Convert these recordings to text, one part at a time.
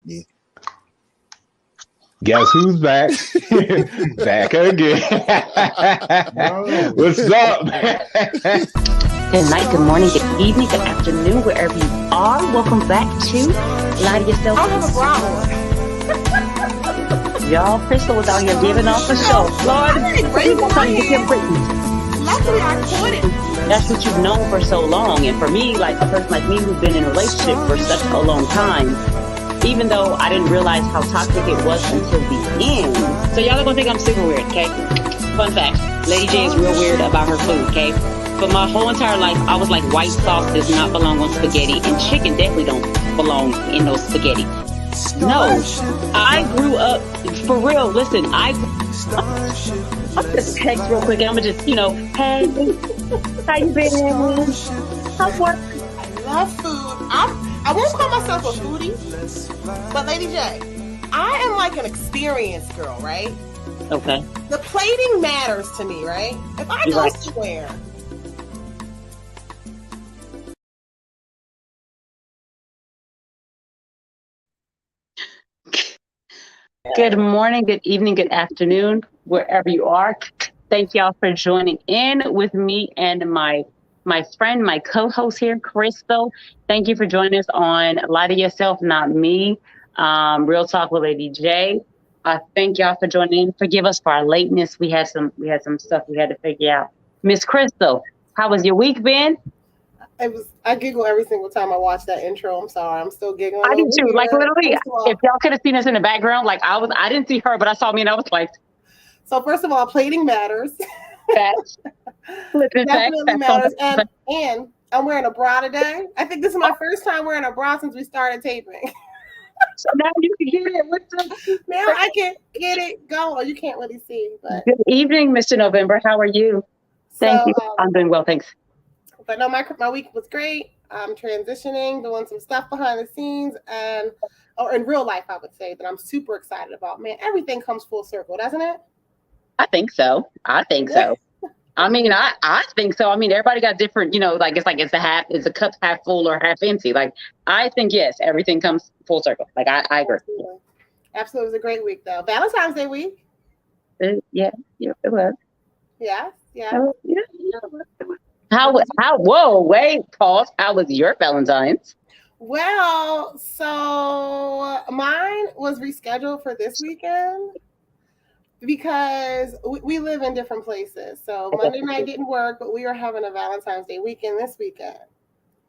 Yeah. Guess who's back? Back again. What's up? Good night, good morning, good evening, good afternoon, wherever you are. Welcome back to Lie to Yourself. I have a bra on. Y'all, Crystal was out here giving off a show. Lord, trying to get your Brittany. Luckily, I caught it. That's what you've known for so long. And for me, like a person like me who's been in a relationship for such a long time, even though I didn't realize how toxic it was until the end. So y'all are gonna think I'm super weird, okay? Fun fact, LadyJ is real weird about her food, okay? But my whole entire life, I was like, white sauce does not belong on spaghetti, and chicken definitely don't belong in those spaghetti. No, I grew up, for real, listen, I'm just text real quick, and I'm gonna just, hey, how you been? How's work? I love food. I won't call myself a foodie, but LadyJ, I am like an experienced girl, right? Okay. The plating matters to me, right? If I go somewhere. Good morning, good evening, good afternoon, wherever you are. Thank y'all for joining in with me and my friend, my co-host here, Crystal. Thank you for joining us on Lie to Yourself, Not Me. Real Talk with LadyJ. Thank y'all for joining in. Forgive us for our lateness. We had some stuff we had to figure out. Miss Crystal, how was your week been? I giggle every single time I watch that intro. I'm sorry. I'm still giggling. I do too. Like literally, if y'all could have seen us in the background, like I didn't see her, but I saw me and I was like. So first of all, plating matters. Definitely matters. And I'm wearing a bra today. I think this is my first time wearing a bra since we started taping. So now you can get it. Now I can get it going. You can't really see. But good evening, Mr. November. How are you? Thank you. I'm doing well, thanks. But no, my week was great. I'm transitioning, doing some stuff behind the scenes, or in real life, I would say that I'm super excited about. Man, everything comes full circle, doesn't it? I think so. I mean, I think so. I mean, everybody got different, it's a cup half full or half empty. Like, I think, yes, everything comes full circle. Like, I agree. Absolutely. It was a great week, though. Valentine's Day week. Yeah, it was. Yeah. Whoa, wait, pause. How was your Valentine's? Well, so mine was rescheduled for this weekend because we live in different places. So Monday night didn't work, but we are having a Valentine's Day weekend this weekend.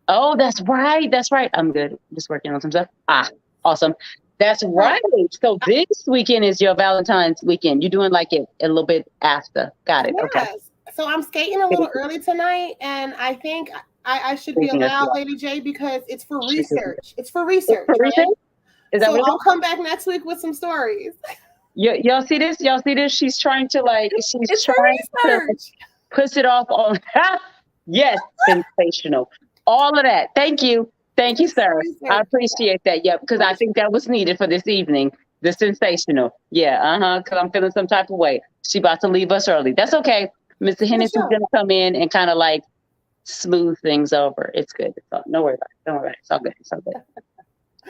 Oh, that's right. I'm good. Just working on some stuff. Awesome. That's right. So this weekend is your Valentine's weekend. You're doing like it a little bit after. Got it. Yes. Okay. So I'm skating a little early tonight, and I think I should be allowed, LadyJ, because it's for research. It's for research. Right? Is that so I'll come back next week with some stories. Y'all see this? She's trying to push it off on. Yes, sensational. All of that. Thank you, sir. I appreciate that. Yeah, because I think that was needed for this evening. The sensational. Yeah, because I'm feeling some type of way. She about to leave us early. That's okay. Mr. Henderson's going to come in and kind of like smooth things over. It's good. Don't worry about it. Don't worry about it. It's all good.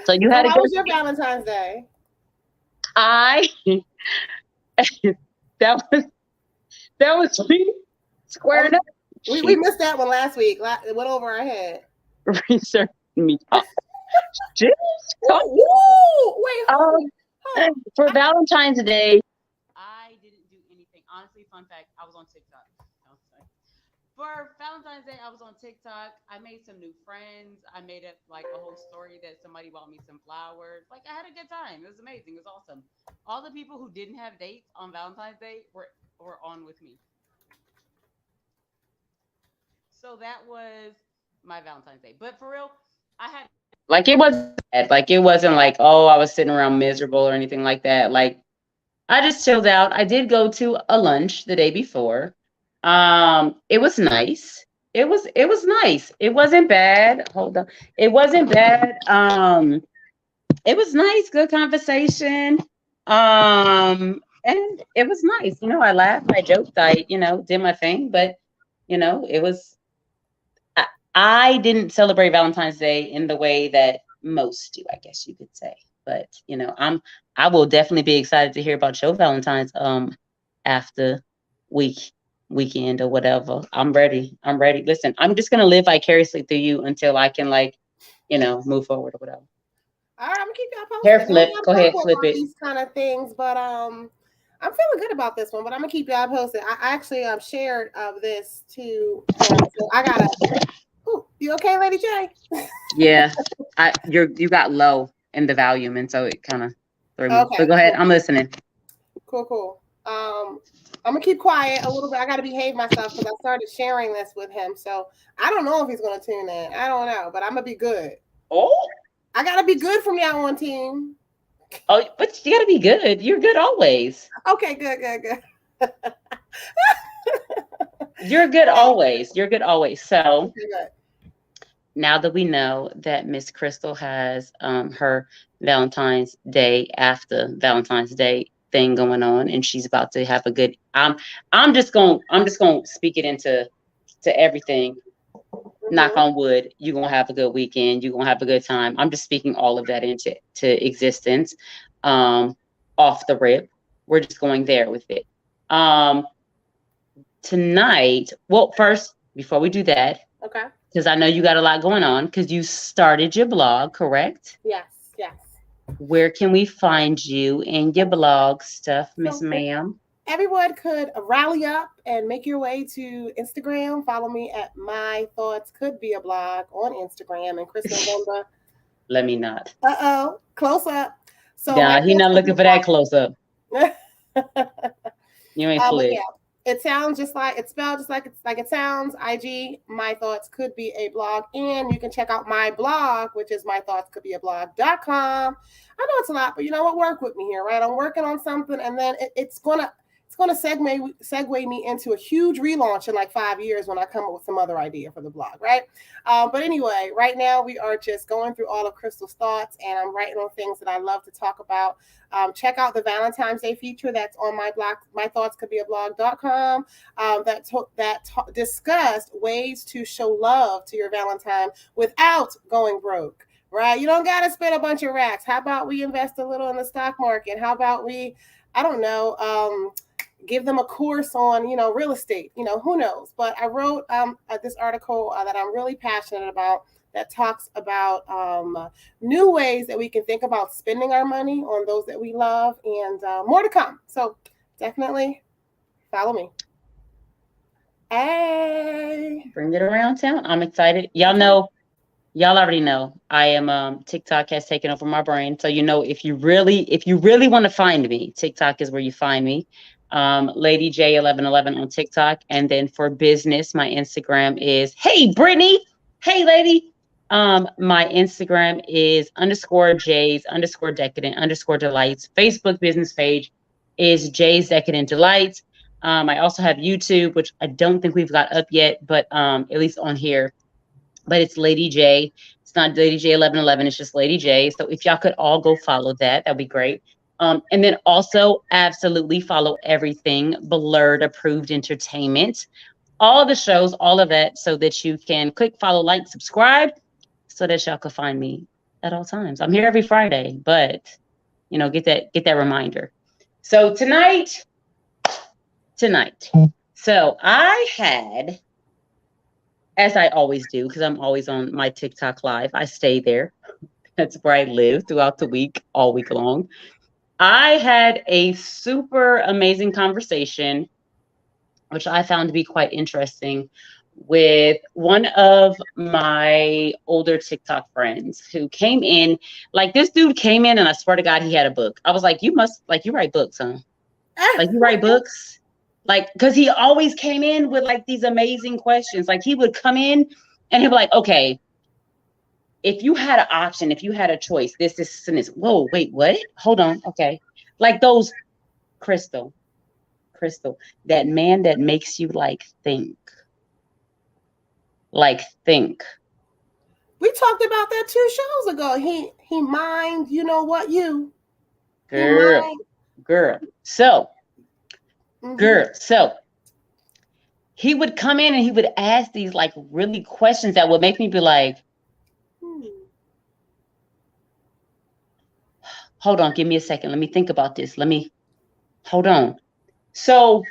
So you had a good. How was your Valentine's Day? That was me squaring up. We missed that one last week. It went over our head. Research me. For Valentine's Day, I didn't do anything. Honestly, fun fact, I was on TikTok. For Valentine's Day, I was on TikTok. I made some new friends. I made up like a whole story that somebody bought me some flowers. Like, I had a good time. It was amazing. It was awesome. All the people who didn't have dates on Valentine's Day were on with me. So that was my Valentine's Day. But for real, it wasn't like, oh, I was sitting around miserable or anything like that. Like, I just chilled out. I did go to a lunch the day before. It was nice. It was nice. It wasn't bad. Hold on. It wasn't bad. It was nice, good conversation. And it was nice. I laughed, I joked, I, did my thing, but it was I didn't celebrate Valentine's Day in the way that most do, I guess you could say. But I will definitely be excited to hear about your Valentine's after weekend or whatever. I'm ready. Listen, I'm just gonna live vicariously through you until I can move forward or whatever. All right, I'm gonna keep y'all Hair posted. flip. Go ahead, I'm flip on it. these kind of things, but I'm feeling good about this one. But I'm gonna keep y'all posted. I actually shared this to him, so I gotta. Ooh, you okay, Lady J? Yeah, you got low in the volume, and so it kind of threw me. But Okay, go ahead, cool. I'm listening. Cool. I'm gonna keep quiet a little bit. I gotta behave myself because I started sharing this with him, so I don't know if he's gonna tune in. I don't know, but I'm gonna be good. Oh, I gotta be good from now on, team. oh, but you gotta be good. You're good always. Okay, good. You're good always. You're good always. So Okay, good. now that we know that Miss Crystal has her Valentine's Day after Valentine's Day thing going on, and she's about to have a good. I'm just gonna speak it into everything. Knock on wood. You're gonna have a good weekend. You're gonna have a good time. I'm just speaking all of that into existence. Off the rip. We're just going there with it. Tonight. Well, first, before we do that. Okay. Because I know you got a lot going on because you started your blog, correct? Yes. Where can we find you in your blog stuff, Miss Ma'am? Everyone could rally up and make your way to Instagram. Follow me at My Thoughts Could Be a Blog on Instagram and Chris November. Let me not. Close up. So nah, he not looking for that close up. You ain't slick. Yeah. It sounds just like it's spelled just like it sounds. IG, My Thoughts Could Be a Blog, and you can check out my blog, which is mythoughtscouldbeablog.com. I know it's a lot, but you know what? Work with me here, right? I'm working on something, and then it's gonna segue me into a huge relaunch in like 5 years when I come up with some other idea for the blog, right? But anyway, right now we are just going through all of Crystal's thoughts, and I'm writing on things that I love to talk about. Check out the Valentine's Day feature that's on my blog, mythoughtscouldbeablog.com, that discussed ways to show love to your Valentine without going broke, right? You don't got to spend a bunch of racks. How about we invest a little in the stock market? How about we, I don't know, give them a course on, real estate, who knows? But I wrote this article that I'm really passionate about that talks about new ways that we can think about spending our money on those that we love, and more to come. So definitely follow me. Hey, bring it around town. I'm excited. Y'all already know I am TikTok has taken over my brain. So if you really want to find me, TikTok is where you find me. LadyJ 1111 on TikTok. And then for business, my Instagram is Hey Brittany. Hey lady. My Instagram is _J's_decadent_delights. Facebook business page is J's Decadent Delights. I also have YouTube, which I don't think we've got up yet, but at least on here. But it's LadyJ. It's not LadyJ 1111. It's just LadyJ. So if y'all could all go follow that'd be great. And then also absolutely follow everything Blurred Approved Entertainment, all the shows, all of that, so that you can click, follow, like, subscribe, so that y'all can find me at all times. I'm here every Friday, but get that reminder. So tonight. So I had, as I always do, because I'm always on my TikTok live. I stay there. That's where I live throughout the week, all week long. I had a super amazing conversation, which I found to be quite interesting, with one of my older TikTok friends who came in. Like, this dude came in, and I swear to God, he had a book. I was like, you write books, huh? Like, you write books? Like, because he always came in with like these amazing questions. Like, he would come in and he'd be like, okay, if you had an option, if you had a choice, this, and this. Whoa, wait, what? Hold on. Okay. Like those, Crystal, that man that makes you think. We talked about that 2 shows ago. He mind, you know what, you. Girl. So, so he would come in and he would ask these like really questions that would make me be like, hold on, give me a second. Let me think about this. Hold on. So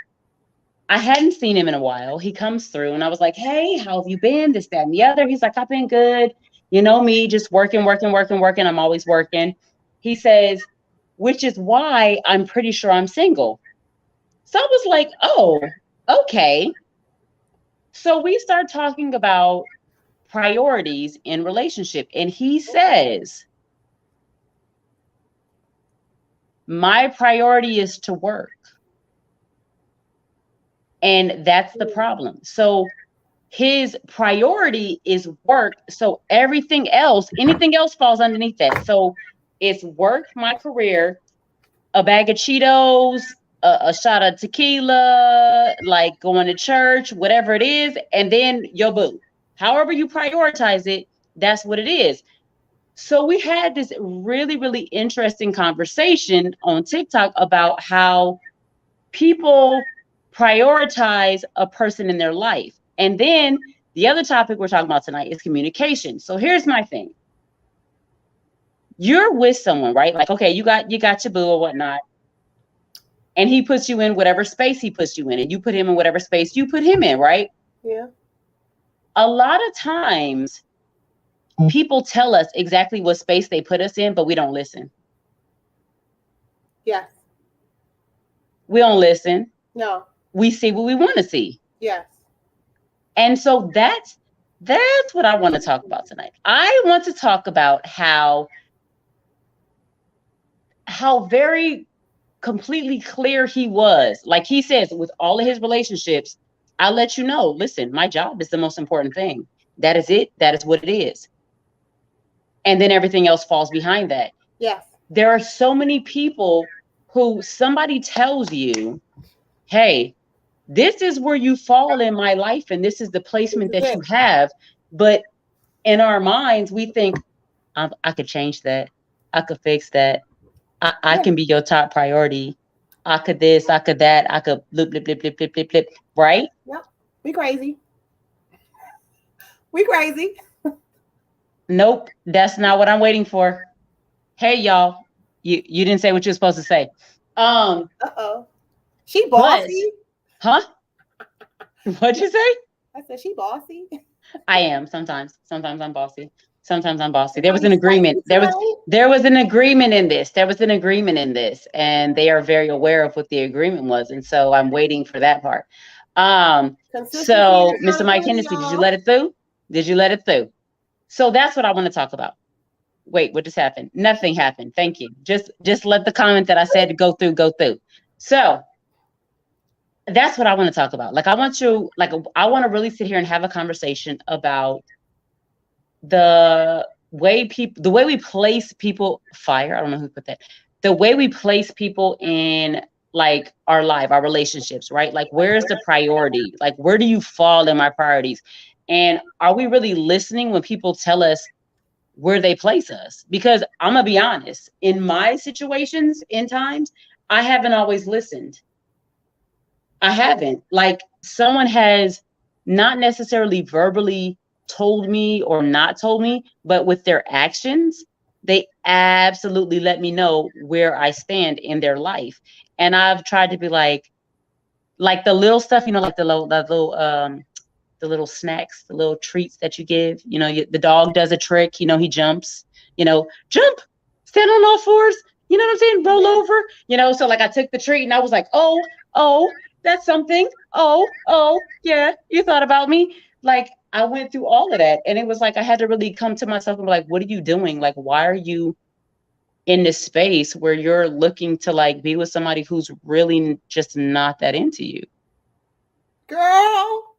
I hadn't seen him in a while. He comes through and I was like, hey, how have you been? This, that, and the other. He's like, I've been good. You know me, just working. I'm always working. He says, which is why I'm pretty sure I'm single. So I was like, oh, okay. So we start talking about priorities in relationship. And he says, my priority is to work. And that's the problem. So his priority is work. So anything else falls underneath that. So it's work, my career, a bag of Cheetos, a shot of tequila, like going to church, whatever it is, and then your boo. However you prioritize it, that's what it is. So we had this really, really interesting conversation on TikTok about how people prioritize a person in their life. And then the other topic we're talking about tonight is communication. So here's my thing. You're with someone, right? Like, okay, you got your boo or whatnot. And he puts you in whatever space he puts you in, and you put him in whatever space you put him in, right? Yeah. A lot of times people tell us exactly what space they put us in, but we don't listen. Yes. We don't listen. No. We see what we want to see. Yes. And so that's what I want to talk about tonight. I want to talk about how very completely clear he was. Like he says, with all of his relationships, I'll let you know, listen, my job is the most important thing. That is it. That is what it is. And then everything else falls behind that. Yes. There are so many people who somebody tells you, hey, this is where you fall in my life, and this is the placement that you have. But in our minds, we think, I could change that. I could fix that. I can be your top priority. I could this, I could that, I could blip, blip, blip, blip, blip, blip, blip, right? Yep. We crazy. We crazy. Nope, that's not what I'm waiting for. Hey, y'all, you didn't say what you were supposed to say. Uh-oh. She bossy? Huh? What'd you say? I said she bossy. I am sometimes. Sometimes I'm bossy. Sometimes I'm bossy. There was an agreement. There was an agreement in this. And they are very aware of what the agreement was. And so I'm waiting for that part. So Mr. Mike Hennessy, did you let it through? Did you let it through? So that's what I want to talk about. Wait, what just happened? Nothing happened. Thank you. Just let the comment that I said go through. So that's what I want to talk about. Like I want to really sit here and have a conversation about the way we place people. Fire. I don't know who put that. The way we place people in like our life, our relationships, right? Like where's the priority? Like where do you fall in my priorities? And are we really listening when people tell us where they place us? Because I'm gonna be honest, in my situations, in times, I haven't always listened. I haven't. Like someone has not necessarily verbally told me or not told me, but with their actions, they absolutely let me know where I stand in their life. And I've tried to be like the little stuff, like the little snacks, the little treats that you give. The dog does a trick, he jumps, jump, stand on all fours, you know what I'm saying? Roll over, so like I took the treat and I was like, oh, that's something. Oh, yeah, you thought about me. Like I went through all of that. And it was like, I had to really come to myself and be like, what are you doing? Like, why are you in this space where you're looking to like be with somebody who's really just not that into you? Girl.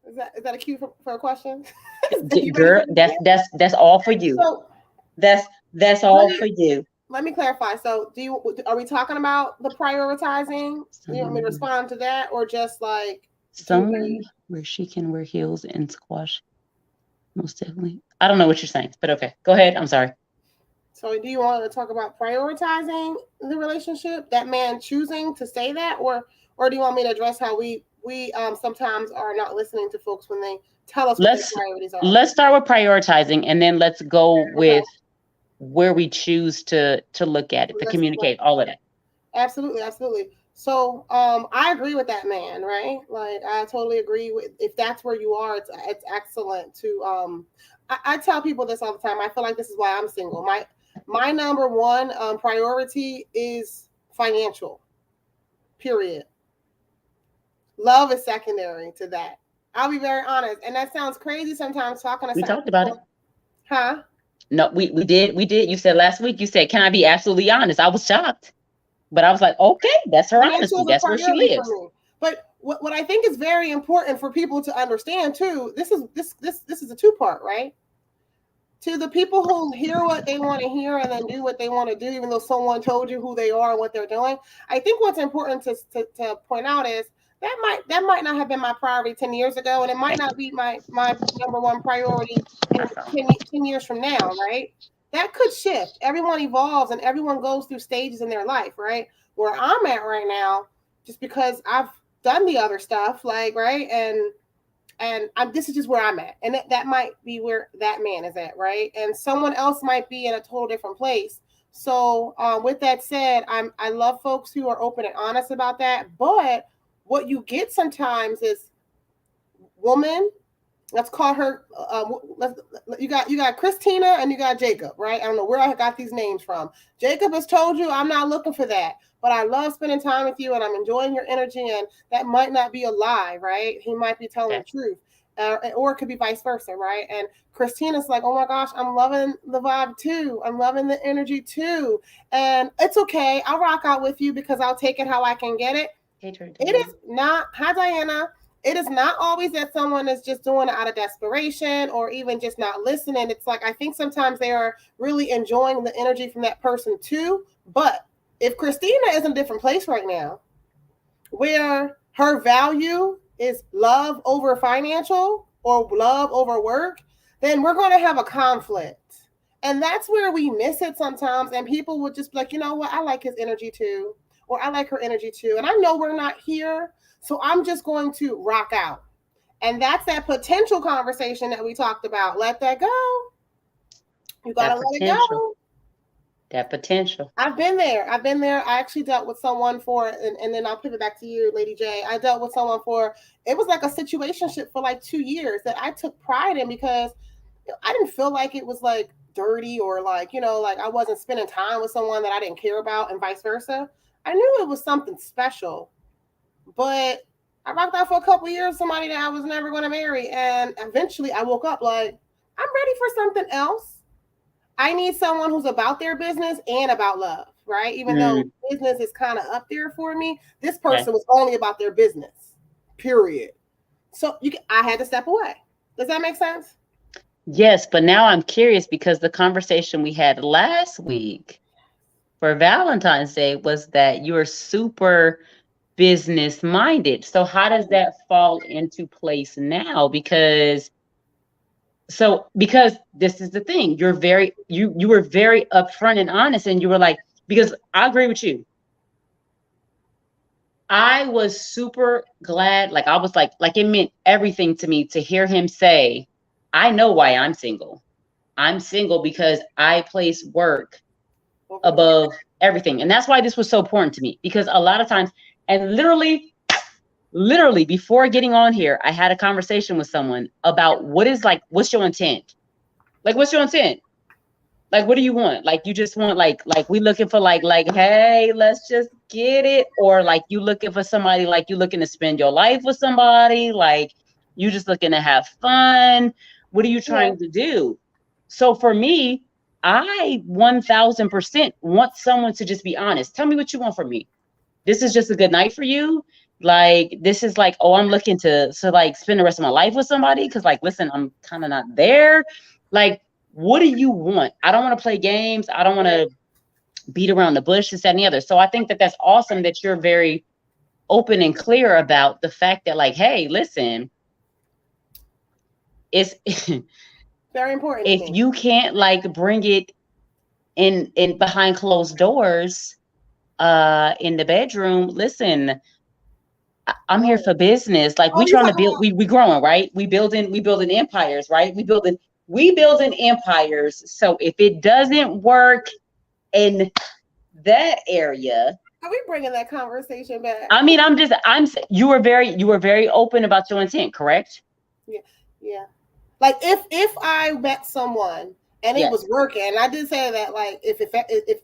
Is that a cue for a question? Girl, that's all for you. So, that's all for you. Let me clarify. So are we talking about the prioritizing? You want me to respond to that, or just like somewhere where she can wear heels and squash? Most definitely. I don't know what you're saying, but okay. Go ahead. I'm sorry. So do you want to talk about prioritizing the relationship? That man choosing to say that, or do you want me to address how we we sometimes are not listening to folks when they tell us what their Let's priorities are. let's start with prioritizing, and then let's go Okay. with where we choose to look at it, to communicate, all of that. Absolutely, absolutely. So I agree with that man, right? Like I totally agree with if that's where you are, it's excellent to I tell people this all the time. I feel like this is why I'm single. My number one priority is financial. Period. Love is secondary to that. I'll be very honest. And that sounds crazy sometimes talking to We certain talked about it. people. Huh? No, we did. You said last week, you said, can I be absolutely honest? I was shocked. But I was like, okay, that's her Financial honesty. is a That's where she priority for lives. me. But what I think is very important for people to understand too, this is a two-part, right? To the people who hear what they want to hear and then do what they want to do, even though someone told you who they are and what they're doing. I think what's important to point out is that might not have been my priority 10 years ago, and it might not be my number one priority in 10 years from now, right? That could shift. Everyone evolves and everyone goes through stages in their life, right? Where I'm at right now, just because I've done the other stuff, like, right? And this is just where I'm at, and that might be where that man is at, right? And someone else might be in a total different place. So, with that said, I love folks who are open and honest about that. But what you get sometimes is woman. Let's call her. You got Christina and you got Jacob, right? I don't know where I got these names from. Jacob has told you I'm not looking for that, but I love spending time with you and I'm enjoying your energy, and that might not be a lie, right? He might be telling the truth, or it could be vice versa, right? And Christina's like, oh my gosh, I'm loving the vibe too. I'm loving the energy too, and it's okay. I'll rock out with you because I'll take it how I can get it. It is not. Hi, Diana. It is not always that someone is just doing it out of desperation or even just not listening. It's like I think sometimes they are really enjoying the energy from that person too. But if Christina is in a different place right now, where her value is love over financial or love over work, then we're going to have a conflict. And that's where we miss it sometimes. And people would just be like, you know what? I like his energy too, or I like her energy too. And I know we're not here, so I'm just going to rock out. And that's that potential conversation that we talked about. Let that go. You got to let it go. That potential. I've been there. I actually dealt with someone and then I'll pivot back to you, LadyJ. I dealt with someone it was like a situationship for like 2 years that I took pride in because I didn't feel like it was like dirty or like, like I wasn't spending time with someone that I didn't care about and vice versa. I knew it was something special, but I rocked out for a couple of years, somebody that I was never going to marry. And eventually I woke up like, I'm ready for something else. I need someone who's about their business and about love, right? Even though business is kind of up there for me, this person was only about their business, period. So I had to step away. Does that make sense? Yes, but now I'm curious because the conversation we had last week for Valentine's Day was that you're super business minded. So how does that fall into place now? Because this is the thing, you were very upfront and honest, and you were like, because I agree with you. I was super glad, like I was like it meant everything to me to hear him say, I know why I'm single. I'm single because I place work above everything. And that's why this was so important to me, because a lot of times, and literally before getting on here, I had a conversation with someone about what's your intent? Like, what's your intent? Like, what do you want? Like, you just want like we looking for like, hey, let's just get it. Or like you looking for somebody, like you looking to spend your life with somebody, like you just looking to have fun. What are you trying to do? So for me, I 1000% want someone to just be honest. Tell me what you want from me. This is just a good night for you. Like, this is like, oh, I'm looking to like spend the rest of my life with somebody. Cause like, listen, I'm kind of not there. Like, what do you want? I don't want to play games. I don't want to beat around the bush, this, that, and the other. So I think that that's awesome that you're very open and clear about the fact that like, hey, listen, it's very important. If you can't like bring it in behind closed doors, in the bedroom, listen, I'm here for business. Like we you trying to talking build, about? we growing, right? We building empires, right? We building empires. So if it doesn't work in that area, Are we bringing that conversation back? I mean, you were very open about your intent, correct? Yeah, yeah. Like if I met someone and it Yes. was working, and I did say that, like if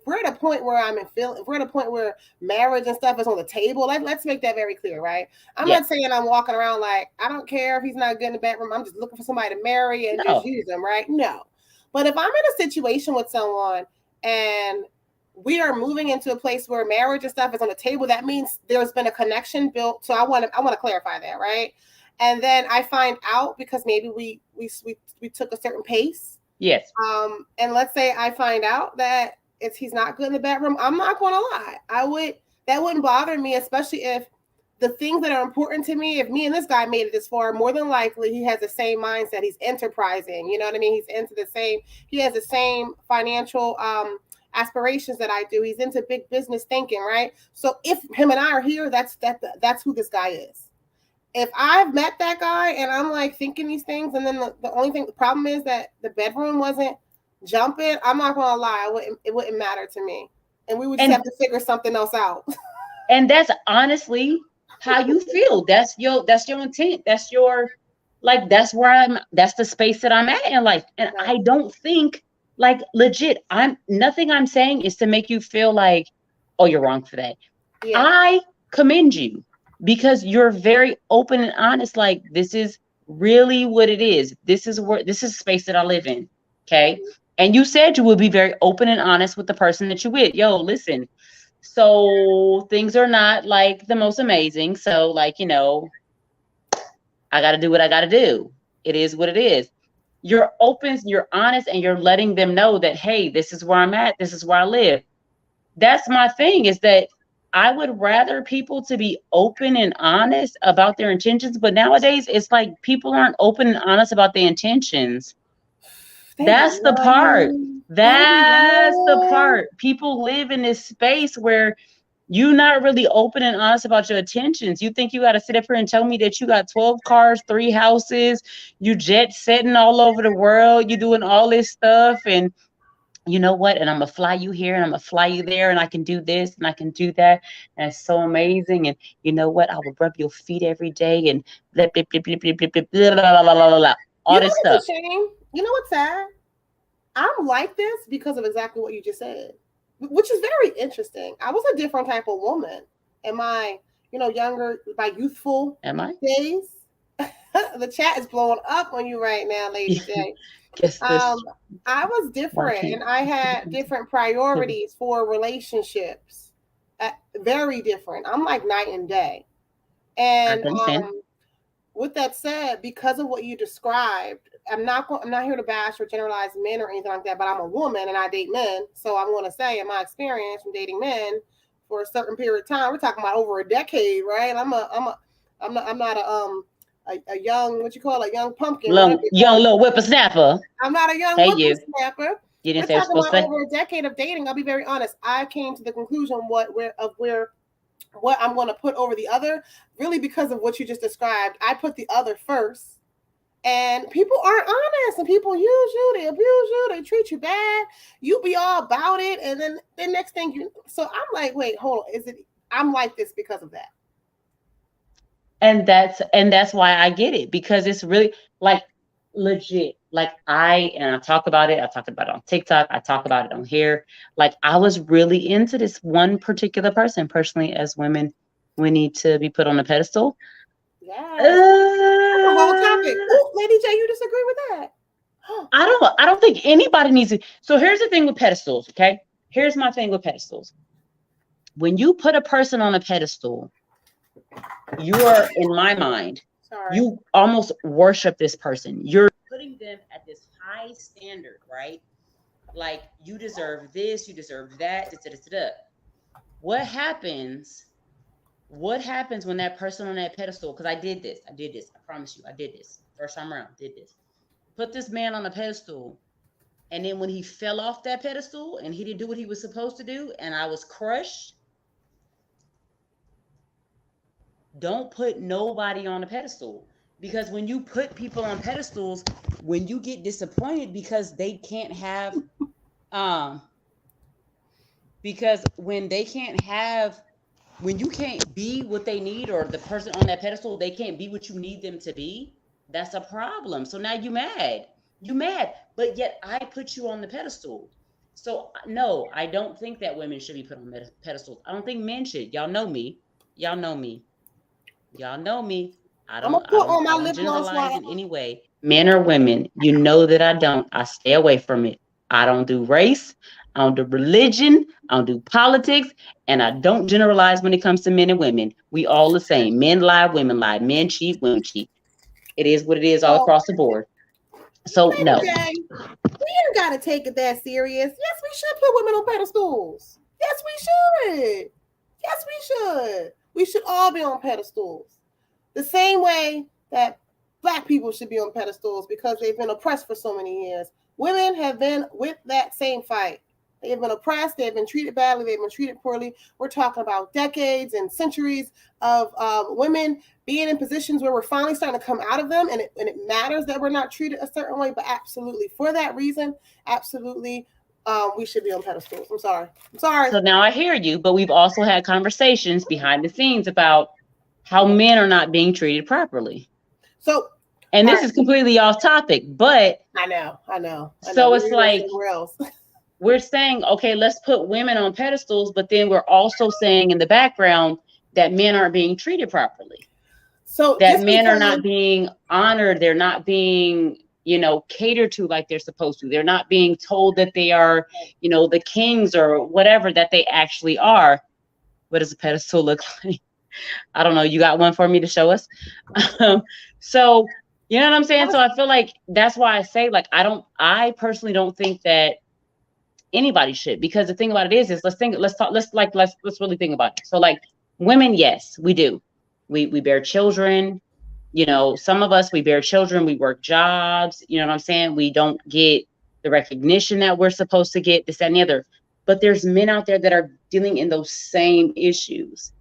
we're at a point where if we're at a point where marriage and stuff is on the table, let's make that very clear, right? I'm Yes. not saying I'm walking around like I don't care if he's not good in the bedroom. I'm just looking for somebody to marry and just No. use him, right? No. But if I'm in a situation with someone and we are moving into a place where marriage and stuff is on the table, that means there's been a connection built. So I want to clarify that, right? And then I find out because maybe we took a certain pace. Yes. And let's say I find out that he's not good in the bedroom. I'm not going to lie. That wouldn't bother me, especially if the things that are important to me. If me and this guy made it this far, more than likely he has the same mindset. He's enterprising. You know what I mean? He has the same financial aspirations that I do. He's into big business thinking, right? So if him and I are here, that's who this guy is. If I've met that guy and I'm like thinking these things, and then the problem is that the bedroom wasn't jumping, I'm not gonna lie, it wouldn't matter to me, and we would just have to figure something else out. And that's honestly how you feel. That's your intent. That's your, like, that's the space that I'm at in life. And Right. I don't think, like, legit, nothing I'm saying is to make you feel like, oh, you're wrong for that. Yeah. I commend you because you're very open and honest. Like, this is really what it is. This is space that I live in. Okay. Mm-hmm. And you said you would be very open and honest with the person that you're with. Yo, listen, so things are not like the most amazing. So, like, I got to do what I got to do. It is what it is. You're open, you're honest, and you're letting them know that, hey, this is where I'm at. This is where I live. That's my thing, is that I would rather people to be open and honest about their intentions. But nowadays, it's like people aren't open and honest about their intentions. That's the part. That's the part. People live in this space where you're not really open and honest about your intentions. You think you got to sit up here and tell me that you got 12 cars, 3 houses, you jet setting all over the world, you doing all this stuff, and you know what? And I'm gonna fly you here and I'm gonna fly you there, and I can do this and I can do that, and it's so amazing. And you know what? I will rub your feet every day and blah, blah, blah, blah, blah, blah, blah, blah, blah, blah, blah, all this stuff. What's a shame? You know what's sad? I'm like this because of exactly what you just said, which is very interesting. I was a different type of woman in my, younger, my youthful days. The chat is blowing up on you right now, LadyJ. I was different, and I had different priorities for relationships. Very different. I'm like night and day. And with that said, because of what you described, I'm not here to bash or generalize men or anything like that, but I'm a woman and I date men. So I'm going to say, in my experience from dating men for a certain period of time, we're talking about over a decade, right? I'm not a young, what you call a young pumpkin, young little whippersnapper. I'm not a young whippersnapper. You didn't we're talking about over a decade of dating. I'll be very honest. I came to the conclusion what I'm going to put over the other, really because of what you just described. I put the other first. And people aren't honest, and people use you, they abuse you, they treat you bad. You be all about it, and then the next thing so I'm like, wait, hold on, I'm like this because of that. And that's why I get it, because it's really like legit. Like I talk about it. I talk about it on TikTok. I talk about it on here. Like, I was really into this one particular person. Personally, as women, we need to be put on a pedestal. Yes. That's a whole topic. Ooh, LadyJ, you disagree with that? I don't think anybody needs it. So here's the thing with pedestals, okay? Here's my thing with pedestals. When you put a person on a pedestal, you are, in my mind, you almost worship this person. You're putting them at this high standard, right? Like, you deserve this, you deserve that. What happens when that person on that pedestal, because I did this, I promise you, I did this. First time around, did this. Put this man on a pedestal, and then when he fell off that pedestal and he didn't do what he was supposed to do, and I was crushed, don't put nobody on a pedestal. Because when you put people on pedestals, when you get disappointed because they can't have, because when you can't be what they need, or the person on that pedestal, they can't be what you need them to be, that's a problem. So now you mad, but yet I put you on the pedestal. So no, I don't think that women should be put on pedestals. I don't think men should. Y'all know me y'all know me i I'm don't gonna i put don't on i my don't lip gloss generalize while in any way, men or women. You know that I stay away from it. I don't do race, I don't do religion, I don't do politics, and I don't generalize when it comes to men and women. We all the same. Men lie, women lie, men cheat, women cheat. It is what it is all so across the board. So Lady no. J, we ain't gotta take it that serious. Yes, we should put women on pedestals. Yes, we should. Yes, we should. We should all be on pedestals. The same way that black people should be on pedestals because they've been oppressed for so many years. Women have been with that same fight. They have been oppressed. They have been treated badly. They've been treated poorly. We're talking about decades and centuries of women being in positions where we're finally starting to come out of them. And it matters that we're not treated a certain way. But absolutely, for that reason, absolutely, we should be on pedestals. I'm sorry. So now I hear you, but we've also had conversations behind the scenes about how men are not being treated properly. So, And this right. is completely off topic, but I know. so We it's were going like somewhere else. we're saying, okay, let's put women on pedestals, but then we're also saying in the background that men aren't being treated properly, So that just men are because not being honored, they're not being, catered to like they're supposed to. They're not being told that they are, the kings or whatever that they actually are. What does a pedestal look like? I don't know. You got one for me to show us? So, you know what I'm saying? So I feel like that's why I say, like, I personally don't think that anybody should, because the thing about it is let's really think about it. So like women, yes, we do. We bear children, some of us, we bear children, we work jobs, you know what I'm saying? We don't get the recognition that we're supposed to get, this, that, and the other. But there's men out there that are dealing in those same issues.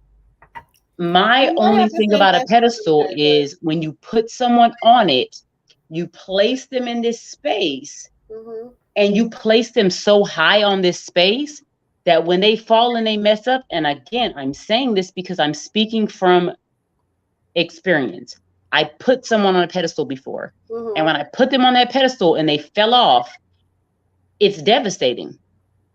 My you might only have to thing say about a that's true, pedestal is when you put someone on it, you place them in this space, and you place them so high on this space that when they fall and they mess up, and again, I'm saying this because I'm speaking from experience. I put someone on a pedestal before, and when I put them on that pedestal and they fell off, it's devastating.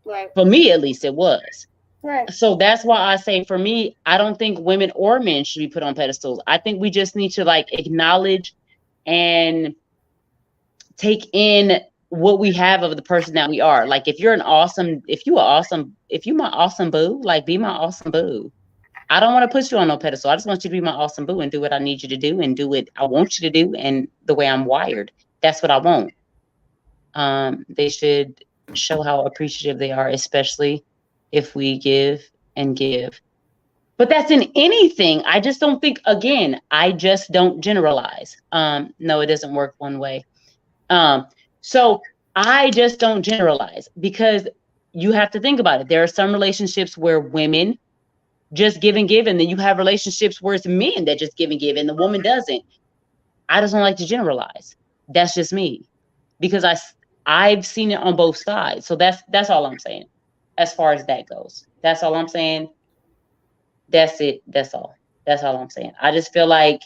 Right. For me, at least, it was. Right. So that's why I say, for me, I don't think women or men should be put on pedestals. I think we just need to like acknowledge and take in what we have of the person that we are. Like if you my awesome boo, like be my awesome boo. I don't want to put you on no pedestal. I just want you to be my awesome boo and do what I need you to do and do what I want you to do and the way I'm wired. That's what I want. They should show how appreciative they are, especially if we give and give. But that's in anything. I just don't think, again, I just don't generalize. No, it doesn't work one way. So I just don't generalize, because you have to think about it. There are some relationships where women just give and give, and then you have relationships where it's men that just give and give, and the woman doesn't. I just don't like to generalize. That's just me, because I've seen it on both sides. So that's all I'm saying. As far as that goes, that's all I'm saying. That's it. That's all. That's all I'm saying. I just feel like,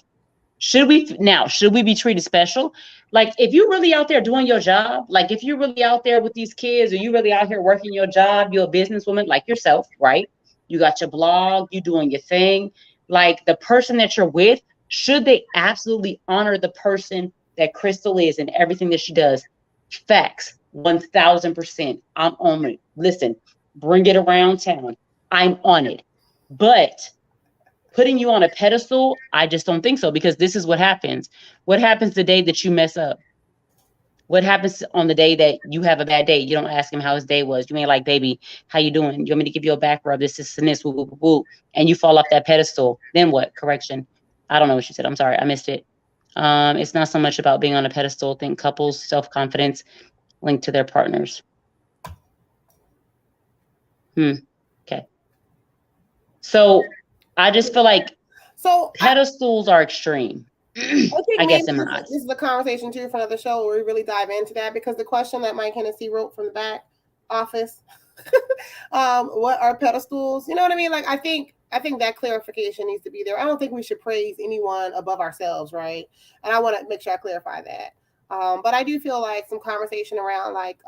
should we be treated special? Like if you're really out there doing your job, like if you're really out there with these kids, or you really out here working your job, you're a businesswoman like yourself, right? You got your blog, you doing your thing. Like the person that you're with, should they absolutely honor the person that Crystal is and everything that she does? Facts, 1000%. I'm on it. Listen, bring it around town. I'm on it. But putting you on a pedestal, I just don't think so, because this is what happens. What happens the day that you mess up? What happens on the day that you have a bad day? You don't ask him how his day was. You ain't like, baby, how you doing? You want me to give you a back rub? This, and this, woo, woo, woo, woo. And you fall off that pedestal. Then what? Correction. I don't know what you said. I'm sorry. I missed it. It's not so much about being on a pedestal. I think couples' self-confidence linked to their partners. Okay. So I just feel like So pedestals are extreme. I think I maybe guess in my eyes. this is a conversation too for another show where we really dive into that, because the question that Mike Hennessy wrote from the back office, what are pedestals? You know what I mean? Like, I think that clarification needs to be there. I don't think we should praise anyone above ourselves, right? And I want to make sure I clarify that. But I do feel like some conversation around like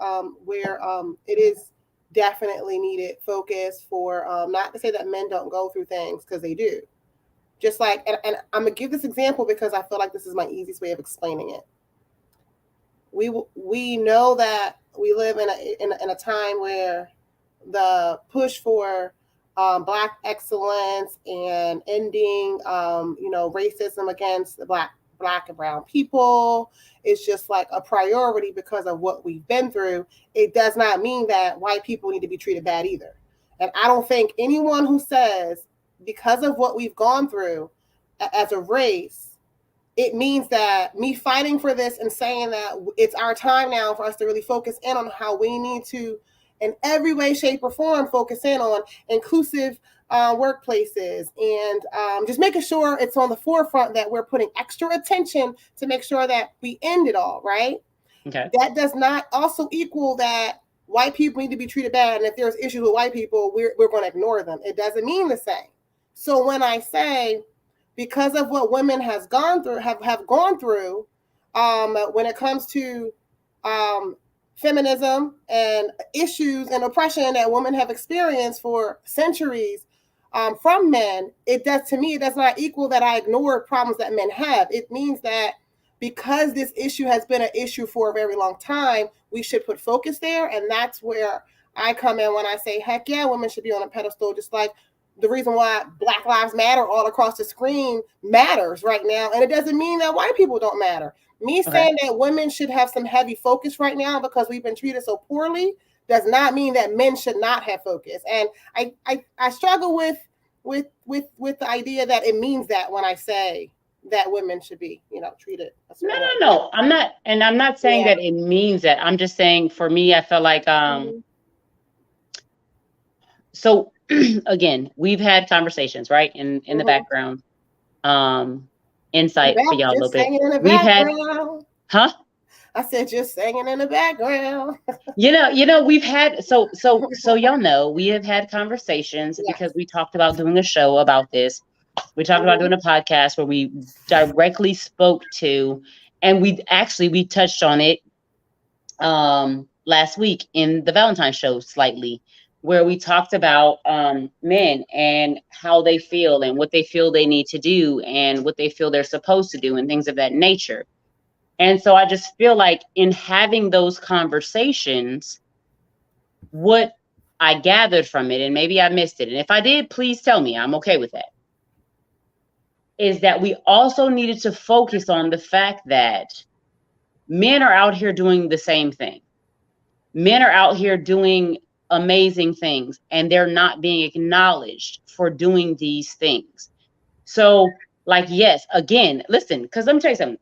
where it is definitely needed focus for not to say that men don't go through things, because they do. Just like, and I'm gonna give this example because I feel like this is my easiest way of explaining it. We know that we live in a time where the push for Black excellence and ending, racism against the Black and brown people is just like a priority because of what we've been through. It does not mean that white people need to be treated bad either. And I don't think anyone who says because of what we've gone through as a race, it means that me fighting for this and saying that it's our time now for us to really focus in on how we need to, in every way, shape, or form, focus in on inclusive workplaces and just making sure it's on the forefront, that we're putting extra attention to make sure that we end it all, right? Okay. That does not also equal that white people need to be treated bad, and if there's issues with white people, we're going to ignore them. It doesn't mean the same. So when I say because of what women have gone through, when it comes to feminism and issues and oppression that women have experienced for centuries from men, it does not equal that I ignore problems that men have. It means that because this issue has been an issue for a very long time, we should put focus there. And that's where I come in when I say, heck yeah, women should be on a pedestal, just like the reason why Black Lives Matter all across the screen matters right now. And it doesn't mean that white people don't matter. Me saying that women should have some heavy focus right now because we've been treated so poorly does not mean that men should not have focus. And I struggle with the idea that it means that when I say that women should be, treated. No. I'm not saying that it means that. I'm just saying, for me, I feel like so again, we've had conversations, right? In the background. Insight for y'all a little bit. We've had I said just singing in the background. We've had so y'all know we have had conversations because we talked about doing a show about this. We talked about doing a podcast where we directly spoke to, and we touched on it last week in the Valentine show slightly, where we talked about men and how they feel and what they feel they need to do and what they feel they're supposed to do and things of that nature. And so I just feel like in having those conversations, what I gathered from it, and maybe I missed it, and if I did, please tell me, I'm okay with that, is that we also needed to focus on the fact that men are out here doing the same thing. Men are out here doing amazing things, and they're not being acknowledged for doing these things. So, like, yes, again, listen, because let me tell you something.